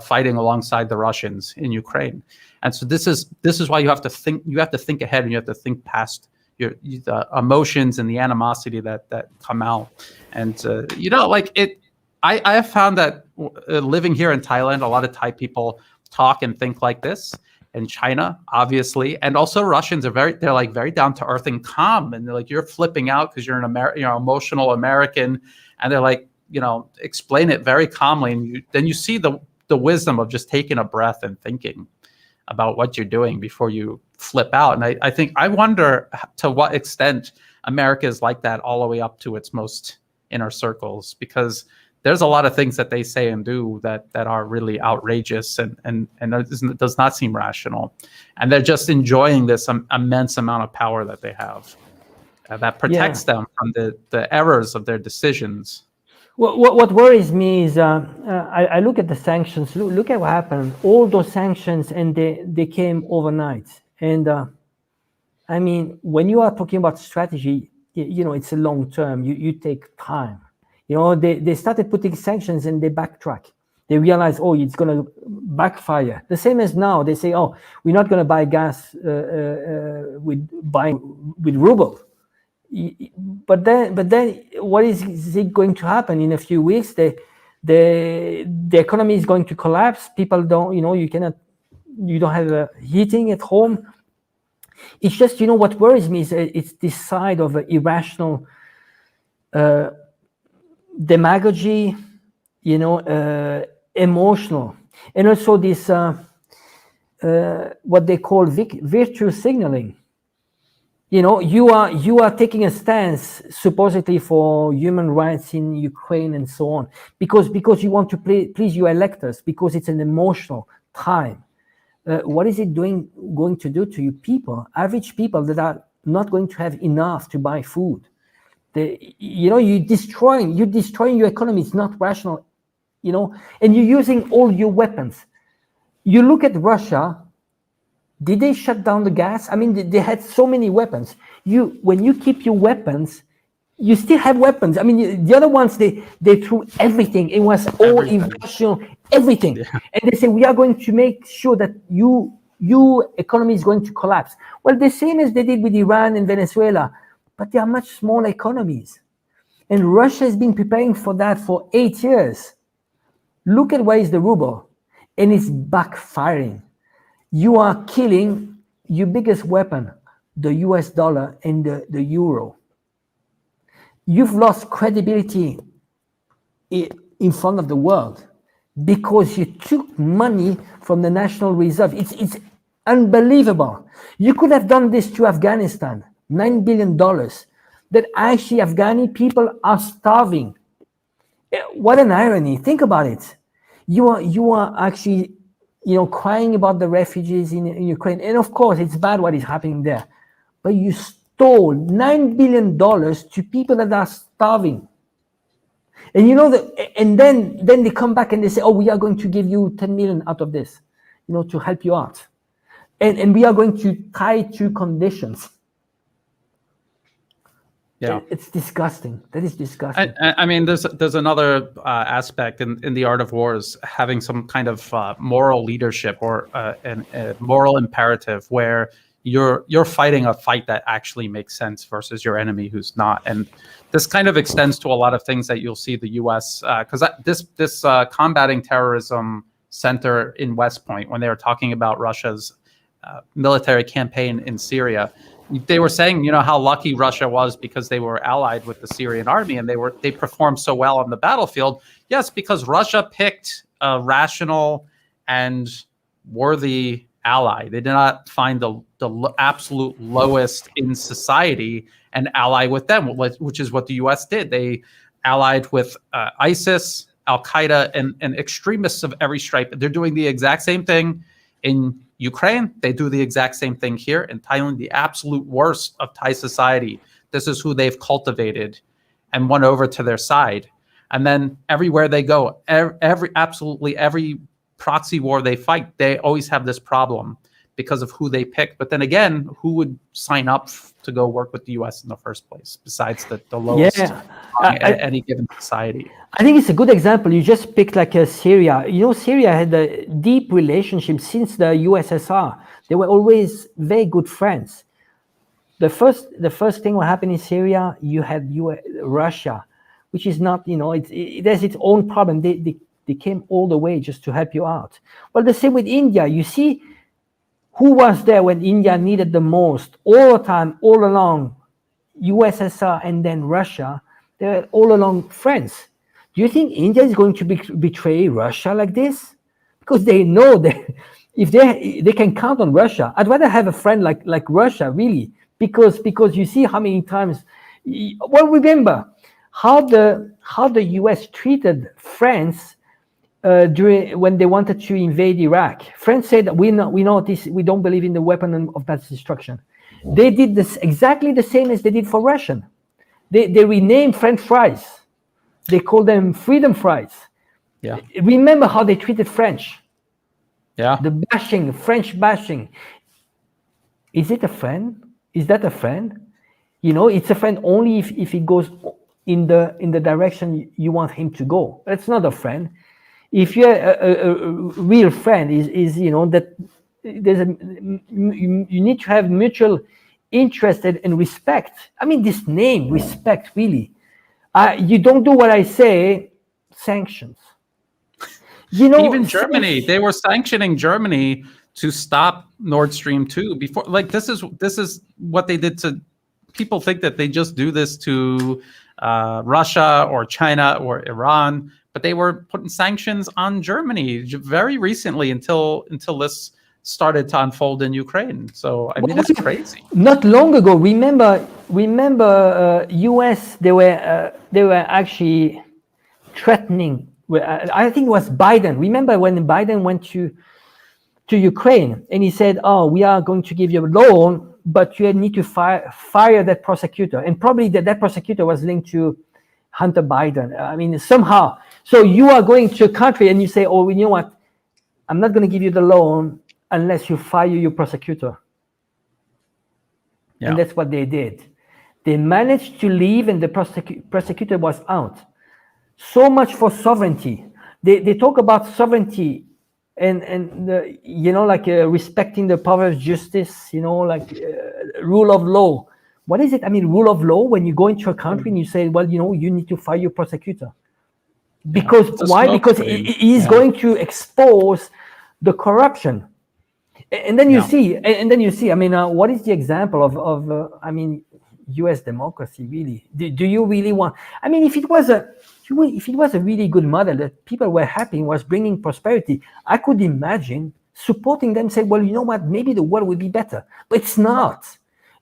fighting alongside the Russians in Ukraine. And so this is why you have to think. You have to think ahead, and you have to think past the emotions and the animosity that come out. And like it. I have found that living here in Thailand, a lot of Thai people talk and think like this. And China, obviously, and also Russians are very down to earth and calm. And they're like, you're flipping out because you're an emotional American, and they're like, explain it very calmly. And then you see the wisdom of just taking a breath and thinking about what you're doing before you flip out. And I wonder to what extent America is like that all the way up to its most inner circles, because there's a lot of things that they say and do that are really outrageous and does not seem rational, and they're just enjoying this immense amount of power that they have that protects them from the errors of their decisions. What worries me is I look at the sanctions. Look at what happened. All those sanctions, and they came overnight. And I mean, when you are talking about strategy, it's a long term. You take time. They started putting sanctions and they backtrack. They realize, it's going to backfire. The same as now, they say, we're not going to buy gas with ruble. But then, what is it going to happen in a few weeks? The economy is going to collapse. People don't, you don't have heating at home. It's just, what worries me is it's this side of irrational demagogy, emotional, and also this what they call virtue signaling. You are taking a stance supposedly for human rights in Ukraine and so on, because you want to please your electors, because it's an emotional time. What is it going to do to you people, average people that are not going to have enough to buy food? You're destroying your economy. It's not rational, and you're using all your weapons. You look at Russia. Did they shut down the gas? I mean, they had so many weapons. When you keep your weapons, you still have weapons. I mean, the other ones, they threw everything. It was all irrational, everything. Yeah. And they say, we are going to make sure that your economy is going to collapse. Well, the same as they did with Iran and Venezuela. But they are much smaller economies. And Russia has been preparing for that for 8 years. Look at where is the ruble. And it's backfiring. You are killing your biggest weapon, the US dollar and the euro. You've lost credibility in front of the world because you took money from the National Reserve. It's unbelievable. You could have done this to Afghanistan. $9 billion, that actually Afghani people are starving. What an irony. Think about it. You are actually, crying about the refugees in Ukraine. And of course, it's bad what is happening there. But you stole $9 billion to people that are starving. And and then they come back and they say, we are going to give you 10 million out of this, to help you out. And we are going to tie two conditions. Yeah, it's disgusting. That is disgusting. I mean, there's another aspect in the art of war is having some kind of moral leadership or a moral imperative where you're fighting a fight that actually makes sense versus your enemy who's not. And this kind of extends to a lot of things that you'll see the U.S. Because this combating terrorism center in West Point, when they were talking about Russia's military campaign in Syria. they were saying, how lucky Russia was because they were allied with the Syrian army and they performed so well on the battlefield. Yes, because Russia picked a rational and worthy ally. They did not find the absolute lowest in society and ally with them, which is what the U.S. did. They allied with ISIS, Al-Qaeda, and extremists of every stripe. They're doing the exact same thing in Ukraine. They do the exact same thing here in Thailand, the absolute worst of Thai society. This is who they've cultivated and won over to their side. And then everywhere they go, absolutely every proxy war they fight, they always have this problem because of who they pick. But then again, who would sign up to go work with the U.S. in the first place, besides the lowest any given society? I think it's a good example. You just picked like Syria. Syria had a deep relationship since the USSR. They were always very good friends. The first thing what happened in Syria, you had Russia, which is not, it has its own problem. They came all the way just to help you out. Well, the same with India. You see, who was there when India needed the most? All the time, all along, USSR and then Russia, they were all along friends. Do you think India is going to betray Russia like this? Because they know that if they can count on Russia. I'd rather have a friend like Russia, really, because you see how many times. Well, remember how the US treated France when they wanted to invade Iraq. France said, we know this, we don't believe in the weapon of mass destruction. They did this exactly the same as they did for Russian. They renamed French fries. They called them freedom fries. Yeah. Remember how they treated French. Yeah. The bashing, French bashing. Is it a friend? Is that a friend? It's a friend only if he goes in the direction you want him to go. That's not a friend. If you're a real friend, is that there's you need to have mutual interest and respect. I mean, this name, respect, really. You don't do what I say, sanctions. Even Germany, they were sanctioning Germany to stop Nord Stream 2 before. Like, this is what they did to. People think that they just do this to Russia or China or Iran, but they were putting sanctions on Germany very recently until this started to unfold in Ukraine. So I mean, it's crazy. Not long ago, remember, US they were actually threatening. I think it was Biden. Remember when Biden went to Ukraine and he said, "Oh, we are going to give you a loan, but you need to fire that prosecutor." And probably that prosecutor was linked to Hunter Biden. I mean, somehow. So you are going to a country and you say, "Oh, you know what? I'm not going to give you the loan unless you fire your prosecutor." Yeah. And that's what they did. They managed to leave and the prosecutor was out. So much for sovereignty. They talk about sovereignty and respecting the power of justice, rule of law. What is it? I mean, rule of law, when you go into a country and you say, well, you need to fire your prosecutor. Because why? Because he is going to expose the corruption. And then you see, I mean, what is the example of U.S. democracy, really? Do you really want, I mean, if it was a really good model that people were happy and was bringing prosperity, I could imagine supporting them, say, well, you know what, maybe the world would be better. But it's not.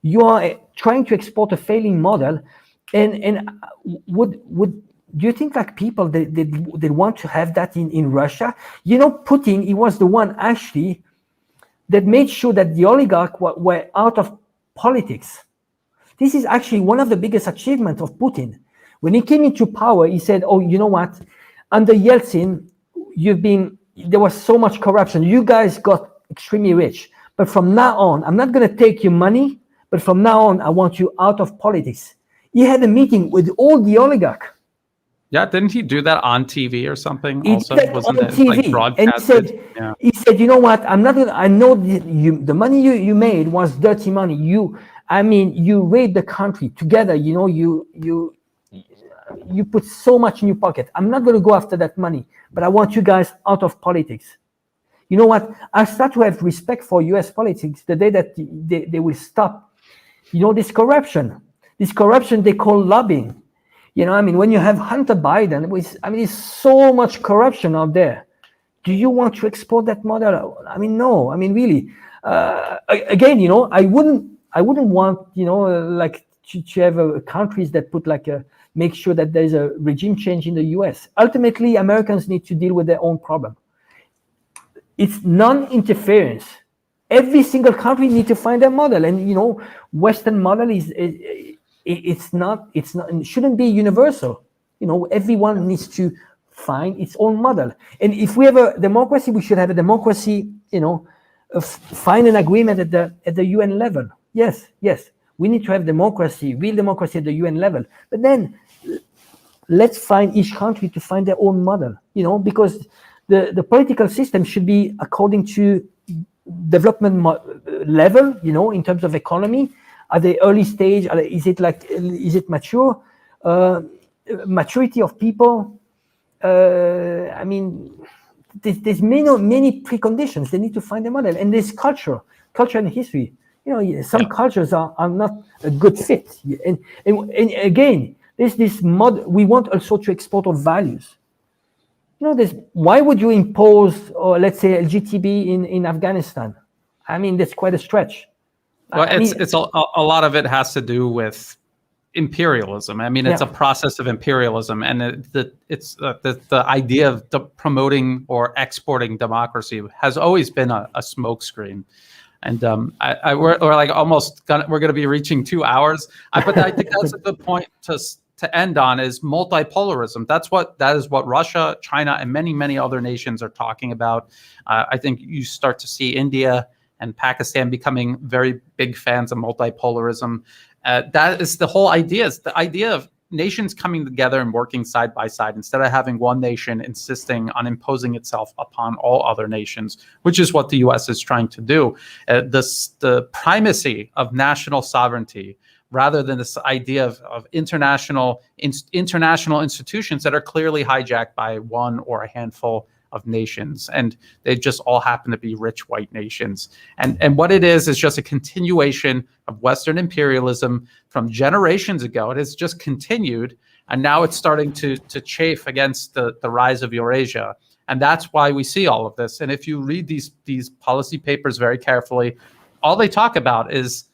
You are trying to export a failing model, and do you think like people they want to have that in Russia? Putin, he was the one actually that made sure that the oligarchs were out of politics. This is actually one of the biggest achievements of Putin. When he came into power, he said, "Oh, you know what? Under Yeltsin, there was so much corruption. You guys got extremely rich. But from now on, I'm not going to take your money. But from now on, I want you out of politics." He had a meeting with all the oligarchs. Yeah, didn't he do that on TV or something? He also, did wasn't on it TV, like broadcasted? And he said, "You know what? I'm not gonna. I know the money you made was dirty money. You raid the country together. You put so much in your pocket. I'm not going to go after that money, but I want you guys out of politics." You know what? I start to have respect for U.S. politics the day that they will stop This corruption they call lobbying. When you have Hunter Biden, it's so much corruption out there. Do you want to export that model? No. Really. Again, I wouldn't want, to have countries that put make sure that there's a regime change in the US. Ultimately, Americans need to deal with their own problem. It's non-interference. Every single country needs to find their model, and Western model it shouldn't be universal. Everyone needs to find its own model. And if we have a democracy, we should have a democracy. Find an agreement at the UN level. Yes, we need to have democracy, real democracy at the UN level. But then let's find each country to find their own model. Because the political system should be according to development level. In terms of economy, at the early stage, is it mature? Maturity of people. There's many preconditions. They need to find a model, and there's culture and history. Some cultures are not a good fit, and again, there's this we want also to export our values. Why would you impose, or let's say, LGTB in Afghanistan? That's quite a stretch. Well, it's a lot of it has to do with imperialism. It's a process of imperialism, and the idea of promoting or exporting democracy has always been a smokescreen. And we're going to be reaching 2 hours. But I think that's a good point to end on, is multipolarism. That is what Russia, China, and many other nations are talking about. I think you start to see India and Pakistan becoming very big fans of multipolarism. That is the whole idea. It's the idea of nations coming together and working side by side, instead of having one nation insisting on imposing itself upon all other nations, which is what the US is trying to do. The primacy of national sovereignty, rather than this idea of international institutions that are clearly hijacked by one or a handful of nations, and they just all happen to be rich white nations. And what it is just a continuation of Western imperialism from generations ago. It has just continued, and now it's starting to chafe against the rise of Eurasia. And that's why we see all of this. And if you read these policy papers very carefully, all they talk about is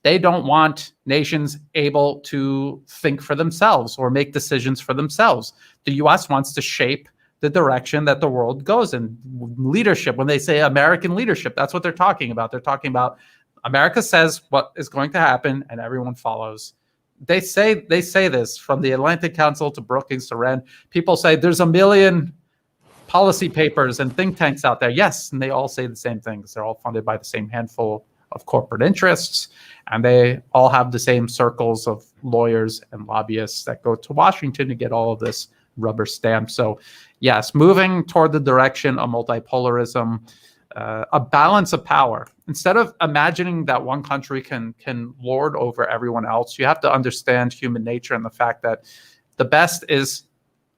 they don't want nations able to think for themselves or make decisions for themselves. The US wants to shape the direction that the world goes in. Leadership, when they say American leadership, that's what they're talking about. They're talking about America says what is going to happen and everyone follows. They say this from the Atlantic Council to Brookings to Rand. People say there's a million policy papers and think tanks out there. Yes, and they all say the same things. They're all funded by the same handful of corporate interests, and they all have the same circles of lawyers and lobbyists that go to Washington to get all of this rubber stamp. So yes, moving toward the direction of multipolarism, a balance of power. Instead of imagining that one country can lord over everyone else, you have to understand human nature and the fact that the best is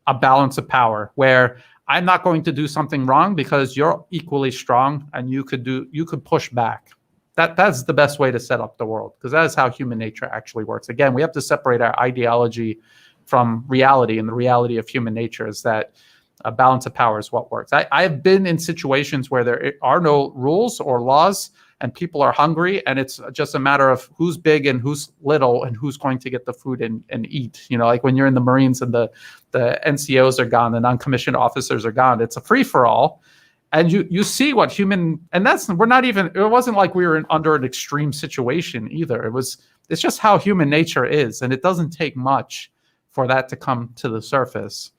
a balance of power, where I'm not going to do something wrong because you're equally strong and you could push back. That's the best way to set up the world, because that is how human nature actually works. Again, we have to separate our ideology from reality, and the reality of human nature is that a balance of power is what works. I have been in situations where there are no rules or laws and people are hungry, and it's just a matter of who's big and who's little and who's going to get the food and eat. Like when you're in the Marines and the NCOs are gone, the non-commissioned officers are gone, it's a free-for-all. And you see what it wasn't like we were under an extreme situation either. It's just how human nature is, and it doesn't take much for that to come to the surface.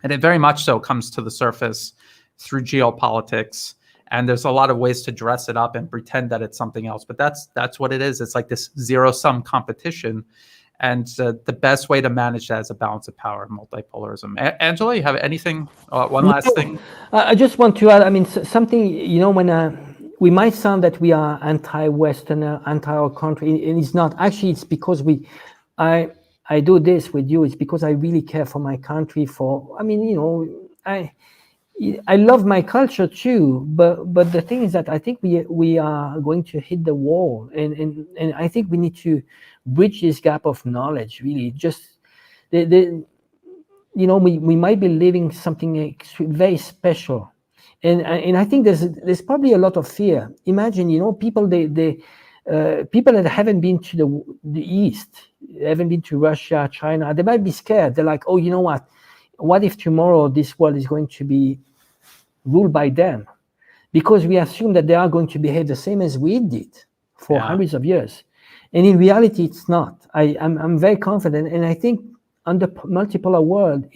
And it very much so comes to the surface through geopolitics. And there's a lot of ways to dress it up and pretend that it's something else. But that's what it is. It's like this zero-sum competition. And the best way to manage that is a balance of power and multipolarism. Angela, you have anything? One last thing? I just want to add, something, when we might sound that we are anti-Western, anti our country, and it's not. Actually, it's because I do this with you. It's because I really care for my country. I love my culture too, but the thing is that I think we are going to hit the wall, and I think we need to bridge this gap of knowledge. Really, just the we might be living something very special, and I think there's probably a lot of fear. Imagine, people people that haven't been to the East, haven't been to Russia, China, they might be scared. They're like, oh, you know what? What if tomorrow this world is going to be ruled by them? Because we assume that they are going to behave the same as we did for hundreds of years. And in reality, it's not. I'm very confident. And I think on the multipolar world,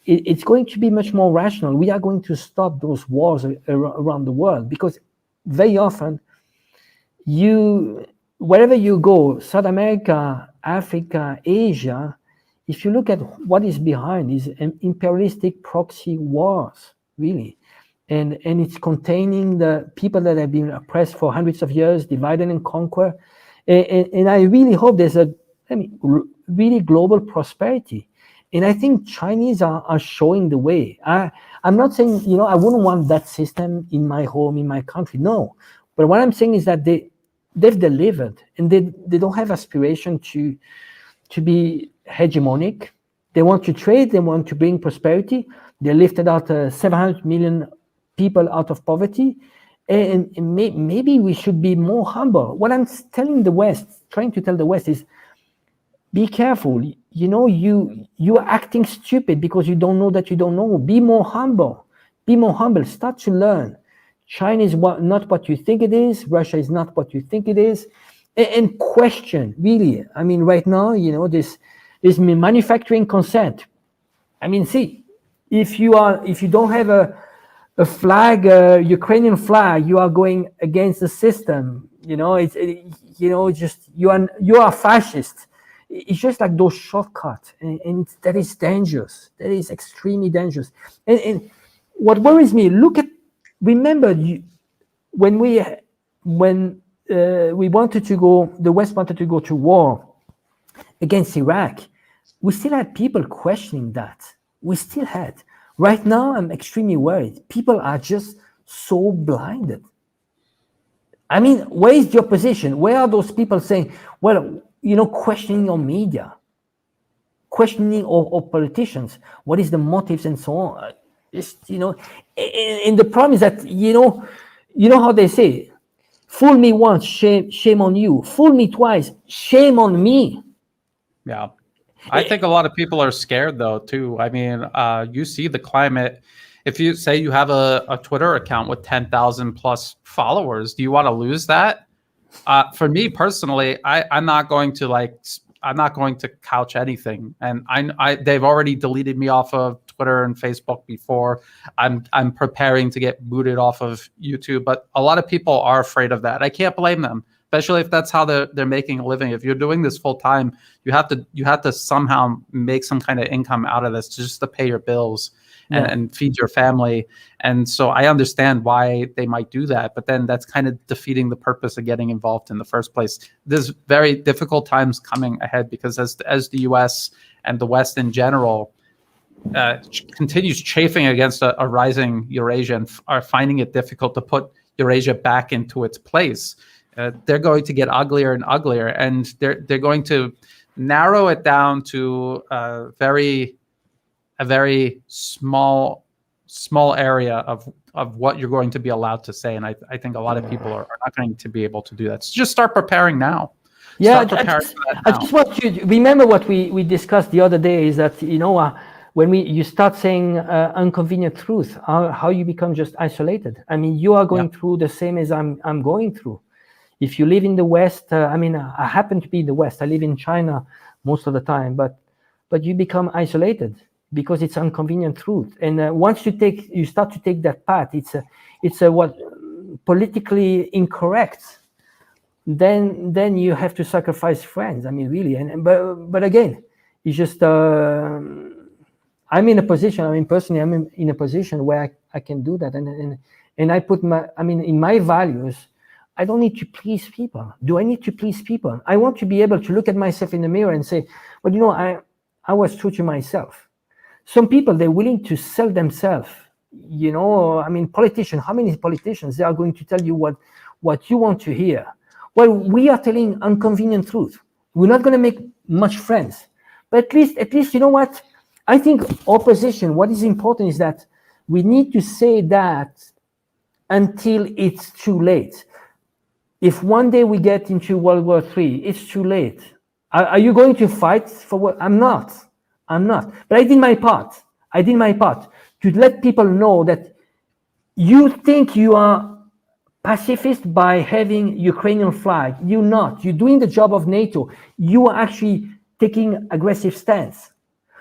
it's going to be much more rational. We are going to stop those wars around the world, because very often, wherever you go, South America, Africa, Asia, if you look at what is behind, is imperialistic proxy wars, really. And it's containing the people that have been oppressed for hundreds of years, divide and conquer. And I really hope there's really global prosperity. And I think Chinese are showing the way. I'm not saying, I wouldn't want that system in my home, in my country. No. But what I'm saying is that they've delivered, and they don't have aspiration to be hegemonic. They want to trade. They want to bring prosperity. They lifted out 700 million people out of poverty. And maybe we should be more humble. What I'm trying to tell the West is, be careful. You are acting stupid because you don't know that you don't know. Be more humble. Be more humble. Start to learn. China is not what you think it is. Russia is not what you think it is. And question, really. I mean, right now, this manufacturing consent. I mean, see, if you don't have a flag, Ukrainian flag, you are going against the system. Just you are fascist. It's just like those shortcuts, and that is dangerous. That is extremely dangerous. And what worries me, remember, when we wanted to go, the West wanted to go to war against Iraq, we still had people questioning that. We still had. Right now, I'm extremely worried. People are just so blinded. I mean, where is the opposition? Where are those people saying, well, questioning your media, questioning our politicians, what is the motives and so on? And the problem is that, how they say, fool me once, shame on you. Fool me twice, shame on me. Yeah. I think a lot of people are scared, though, too. I mean, you see the climate. If you say you have a Twitter account with 10,000 plus followers, do you want to lose that? For me personally, I'm not going to couch anything, and they've already deleted me off of Twitter and Facebook before. I'm preparing to get booted off of YouTube, but a lot of people are afraid of that. I can't blame them, especially if that's how they're making a living. If you're doing this full time, you have to somehow make some kind of income out of this just to pay your bills and feed your family. And so I understand why they might do that, but then that's kind of defeating the purpose of getting involved in the first place. There's very difficult times coming ahead, because as the US and the West in general continues chafing against a rising Eurasia and are finding it difficult to put Eurasia back into its place, they're going to get uglier and uglier, and they're going to narrow it down to a very small area of what you're going to be allowed to say. And I think a lot of people are not going to be able to do that. So just start preparing now. Yeah, I just want you to remember what we discussed the other day, is that, when you start saying inconvenient truth, how you become just isolated. I mean, you are going through the same as I'm going through. If you live in the West, I happen to be in the West. I live in China most of the time, but you become isolated because it's inconvenient truth. And once you start to take that path, it's what politically incorrect. Then you have to sacrifice friends. I mean, really. But again, it's just I'm in a position. Personally, I'm in a position where I can do that, and I put in my values. I don't need to please people. Do I need to please people? I want to be able to look at myself in the mirror and say, well, I was true to myself. Some people, they're willing to sell themselves I mean, politicians, how many politicians, they are going to tell you what you want to hear? Well, we are telling inconvenient truth. We're not going to make much friends. But at least, you know what? I think opposition, what is important is that we need to say that until it's too late. If one day we get into World War III, it's too late. Are you going to fight for what? I'm not. But I did my part. To let people know that you think you are pacifist by having Ukrainian flag. You're not. You're doing the job of NATO. You are actually taking aggressive stance.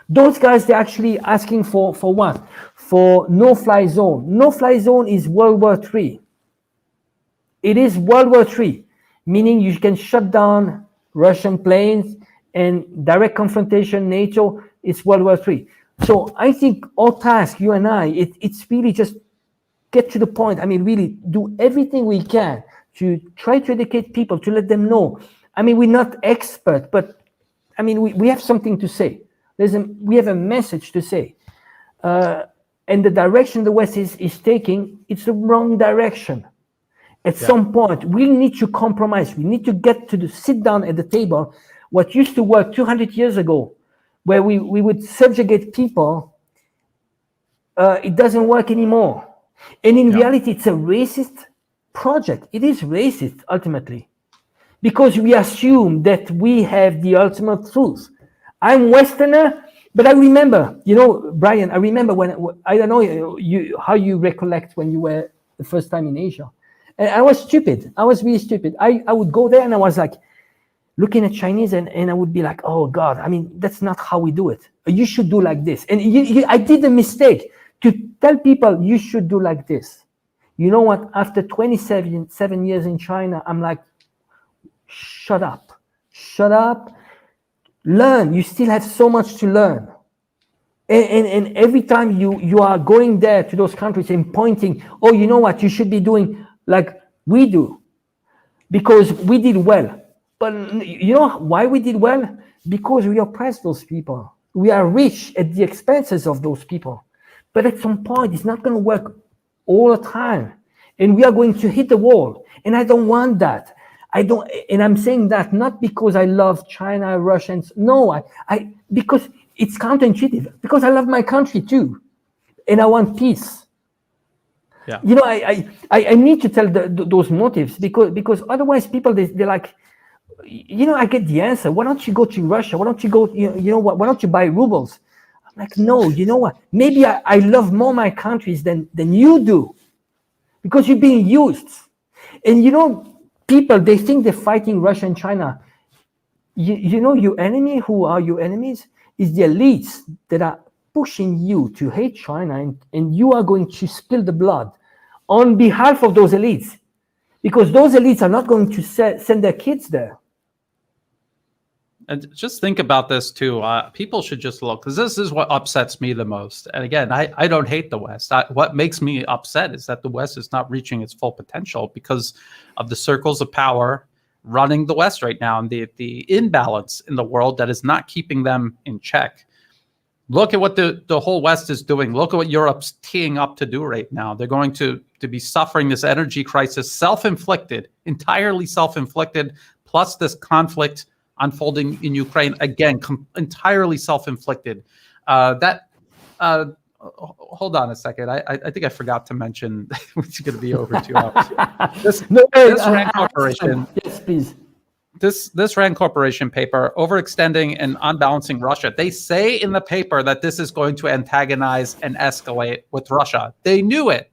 Those guys, they're actually asking for what? For no-fly zone. No-fly zone is World War III. It is World War III, meaning you can shut down Russian planes and direct confrontation, NATO, it's World War III. So I think our task, you and I, it's really just get to the point. I mean, really do everything we can to try to educate people, to let them know. I mean, we're not expert, but I mean, we have something to say. We have a message to say. And the direction the West is taking, it's the wrong direction. At some point, we need to compromise. We need to get to sit down at the table. What used to work 200 years ago, where we would subjugate people, it doesn't work anymore. And in reality, it's a racist project. It is racist, ultimately, because we assume that we have the ultimate truth. I'm Westerner, but I remember, Brian, I remember I don't know how you recollect when you were the first time in Asia. And I was stupid. I was really stupid. I would go there and I was like looking at Chinese and I would be like, oh God, I mean, that's not how we do it. You should do like this. And I did the mistake to tell people you should do like this. You know what? After 27 years in China, I'm like, shut up. Learn. You still have so much to learn. And every time you are going there to those countries and pointing, oh, you know what? You should be doing like we do, because we did well. But you know why we did well? Because we oppressed those people. We are rich at the expenses of those people. But at some point, it's not going to work all the time. And we are going to hit the wall. And I don't want that. And I'm saying that not because I love China, Russians. No, because it's counterintuitive. Because I love my country too. And I want peace. Yeah. I need to tell those motives because otherwise people, they're like, I get the answer. Why don't you go to Russia? Why don't you go, why don't you buy rubles? I'm like, no, you know what? Maybe I love more my countries than you do, because you're being used. And people, they think they're fighting Russia and China. Your enemy, who are your enemies, is the elites that are pushing you to hate China, and you are going to spill the blood on behalf of those elites, because those elites are not going to send their kids there. And just think about this too. People should just look, because this is what upsets me the most. And again, I don't hate the West. What makes me upset is that the West is not reaching its full potential because of the circles of power running the West right now, and the imbalance in the world that is not keeping them in check. Look at what the whole West is doing. Look at what Europe's teeing up to do right now. They're going to be suffering this energy crisis, self-inflicted, entirely self-inflicted, plus this conflict unfolding in Ukraine, again, entirely self-inflicted. Hold on a second. I think I forgot to mention, it's going to be over 2 hours. This Rand Corporation. Yes, please. This Rand Corporation paper, overextending and unbalancing Russia. They say in the paper that this is going to antagonize and escalate with Russia. They knew it.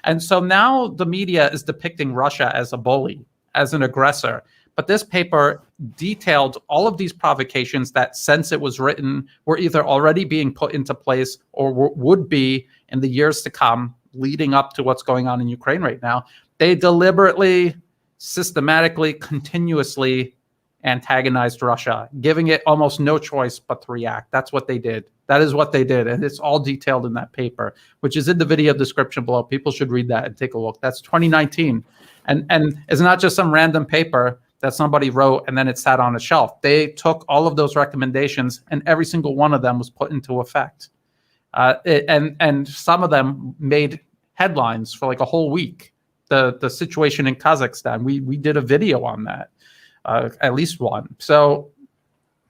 And so now the media is depicting Russia as a bully, as an aggressor. But this paper detailed all of these provocations that, since it was written, were either already being put into place or would be in the years to come, leading up to what's going on in Ukraine right now. They deliberately, systematically, continuously antagonized Russia, giving it almost no choice but to react. That's what they did. That is what they did. And it's all detailed in that paper, which is in the video description below. People should read that and take a look. That's 2019. And it's not just some random paper that somebody wrote and then it sat on a shelf. They took all of those recommendations and every single one of them was put into effect. And some of them made headlines for like a whole week. The situation in Kazakhstan, we did a video on that, at least one. So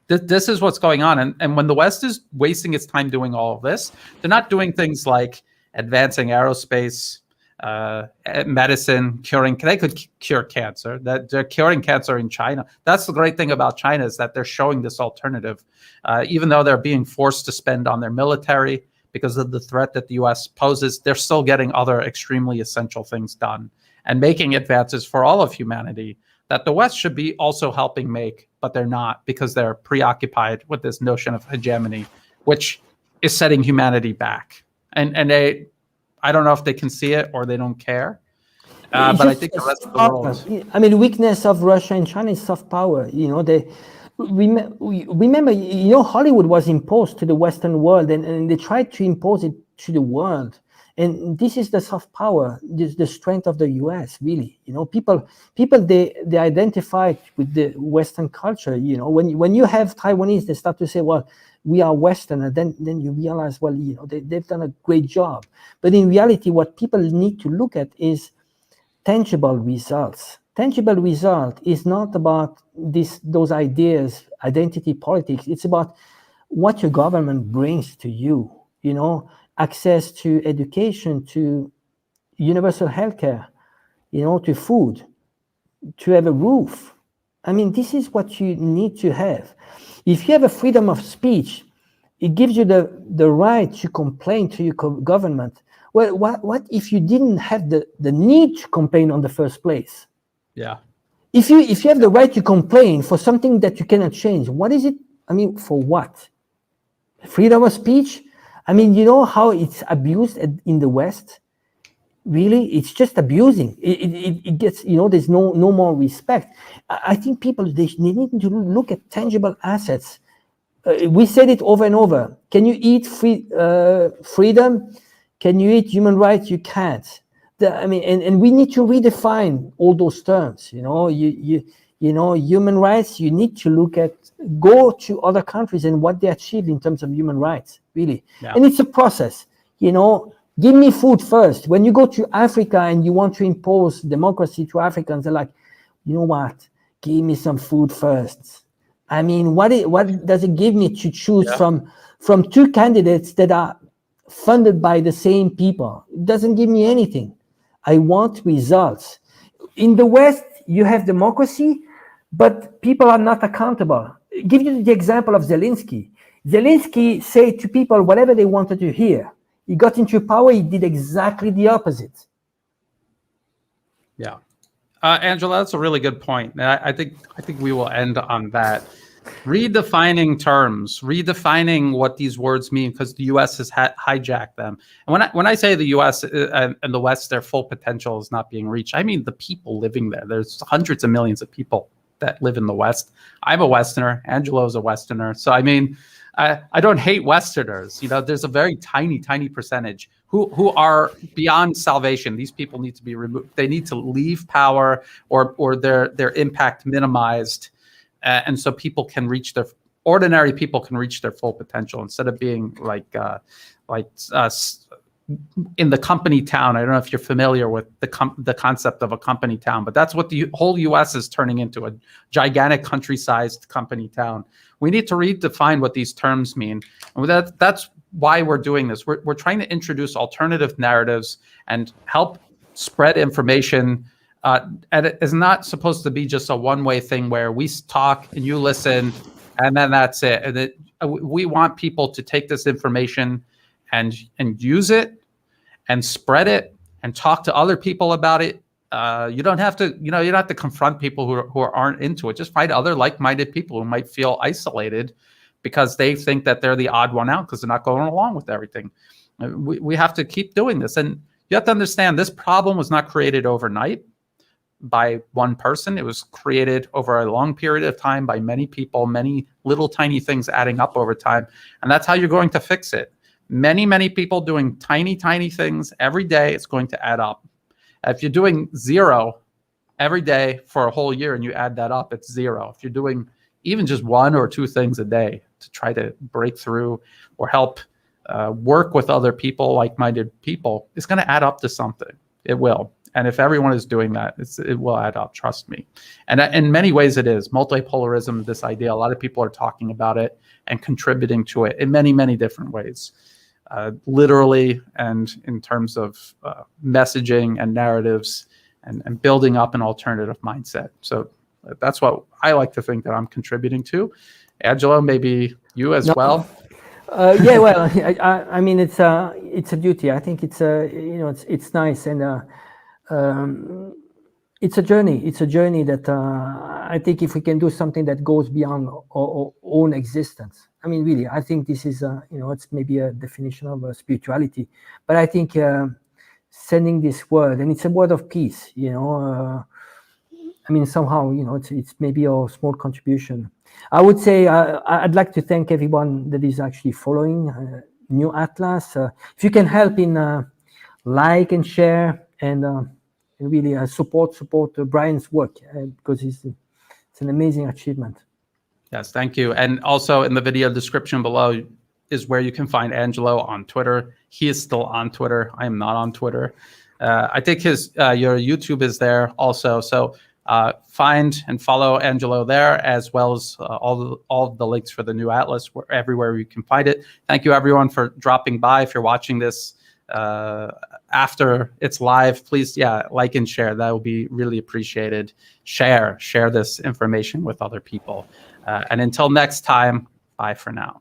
this is what's going on. And when the West is wasting its time doing all of this, they're not doing things like advancing aerospace, medicine, they could cure cancer. That they're curing cancer in China. That's the great thing about China, is that they're showing this alternative, even though they're being forced to spend on their military because of the threat that the U.S. poses. They're still getting other extremely essential things done and making advances for all of humanity that the West should be also helping make, but they're not, because they're preoccupied with this notion of hegemony, which is setting humanity back. And I don't know if they can see it or they don't care. But I think the rest of the world. I mean, the weakness of Russia and China is soft power. Remember, Hollywood was imposed to the Western world, and they tried to impose it to the world. And this is the soft power, this the strength of the U.S. Really, people they identify with the Western culture. When you have Taiwanese, they start to say, "Well, we are Western," and then you realize, well, they've done a great job. But in reality, what people need to look at is tangible results. Tangible result is not about those ideas, identity politics. It's about what your government brings to you. Access to education, to universal healthcare, to food, to have a roof. I mean, this is what you need to have. If you have a freedom of speech, it gives you the right to complain to your government. Well, what if you didn't have the need to complain on the first place? Yeah. If you have the right to complain for something that you cannot change, what is it? I mean, for what? Freedom of speech? I mean, you know how it's abused in the West? Really, it's just abusing. It gets, there's no more respect. I think people, they need to look at tangible assets. We said it over and over. Can you eat freedom? Can you eat human rights? You can't. And we need to redefine all those terms. Human rights, you need to go to other countries and what they achieved in terms of human rights, really. Yeah. And it's a process, give me food first. When you go to Africa and you want to impose democracy to Africans, they're like, you know what, give me some food first. I mean, what does it give me to choose from two candidates that are funded by the same people? It doesn't give me anything. I want results. In the West, you have democracy, but people are not accountable. Give you the example of Zelensky. Zelensky said to people whatever they wanted to hear. He got into power, he did exactly the opposite. Yeah. Angela, that's a really good point. I think we will end on that. Redefining terms, redefining what these words mean, because the U.S. has hijacked them. And when I say the U.S. and the West, their full potential is not being reached, I mean the people living there. There's hundreds of millions of people that live in the West. I'm a Westerner. Angelo's a Westerner. So I mean, I don't hate Westerners. There's a very tiny percentage who are beyond salvation. These people need to be removed. They need to leave power or their impact minimized. And so ordinary people can reach their full potential instead of being like in the company town. I don't know if you're familiar with the concept of a company town, but that's what the whole U.S. is turning into, a gigantic country-sized company town. We need to redefine what these terms mean. And that's why we're doing this. We're trying to introduce alternative narratives and help spread information. And it is not supposed to be just a one-way thing where we talk and you listen and then that's it. And we want people to take this information and use it and spread it and talk to other people about it. You don't have to, you don't have to confront people who aren't into it. Just find other like-minded people who might feel isolated because they think that they're the odd one out because they're not going along with everything. We have to keep doing this. And you have to understand this problem was not created overnight by one person. It was created over a long period of time by many people, many little tiny things adding up over time. And that's how you're going to fix it. Many people doing tiny things every day, it's going to add up. If you're doing 0 every day for a whole year and you add that up, it's 0. If you're doing even just 1 or 2 things a day to try to break through or help work with other people, like-minded people, is going to add up to something. It will. And if everyone is doing that, it will add up, trust me. And in many ways it is. Multipolarism, this idea, a lot of people are talking about it and contributing to it in many, many different ways. Literally, and in terms of messaging and narratives, and building up an alternative mindset. So that's what I like to think that I'm contributing to. Angelo, maybe you as well? Yeah, well, I mean, it's a duty. I think it's it's nice, and it's a journey. It's a journey that I think if we can do something that goes beyond our own existence. I mean, really, I think this is it's maybe a definition of spirituality, but I think sending this word, and it's a word of peace. I mean, somehow, it's maybe a small contribution. I would say I'd like to thank everyone that is actually following New Atlas. If you can help in like and share and really support Brian's work because it's an amazing achievement. Yes, thank you. And also in the video description below is where you can find Angelo on Twitter. He is still on Twitter. I am not on Twitter. I think your YouTube is there also. So find and follow Angelo there, as well as all of the links for the New Atlas, everywhere you can find it. Thank you, everyone, for dropping by. If you're watching this after it's live, please, like and share. That will be really appreciated. Share this information with other people. And until next time, bye for now.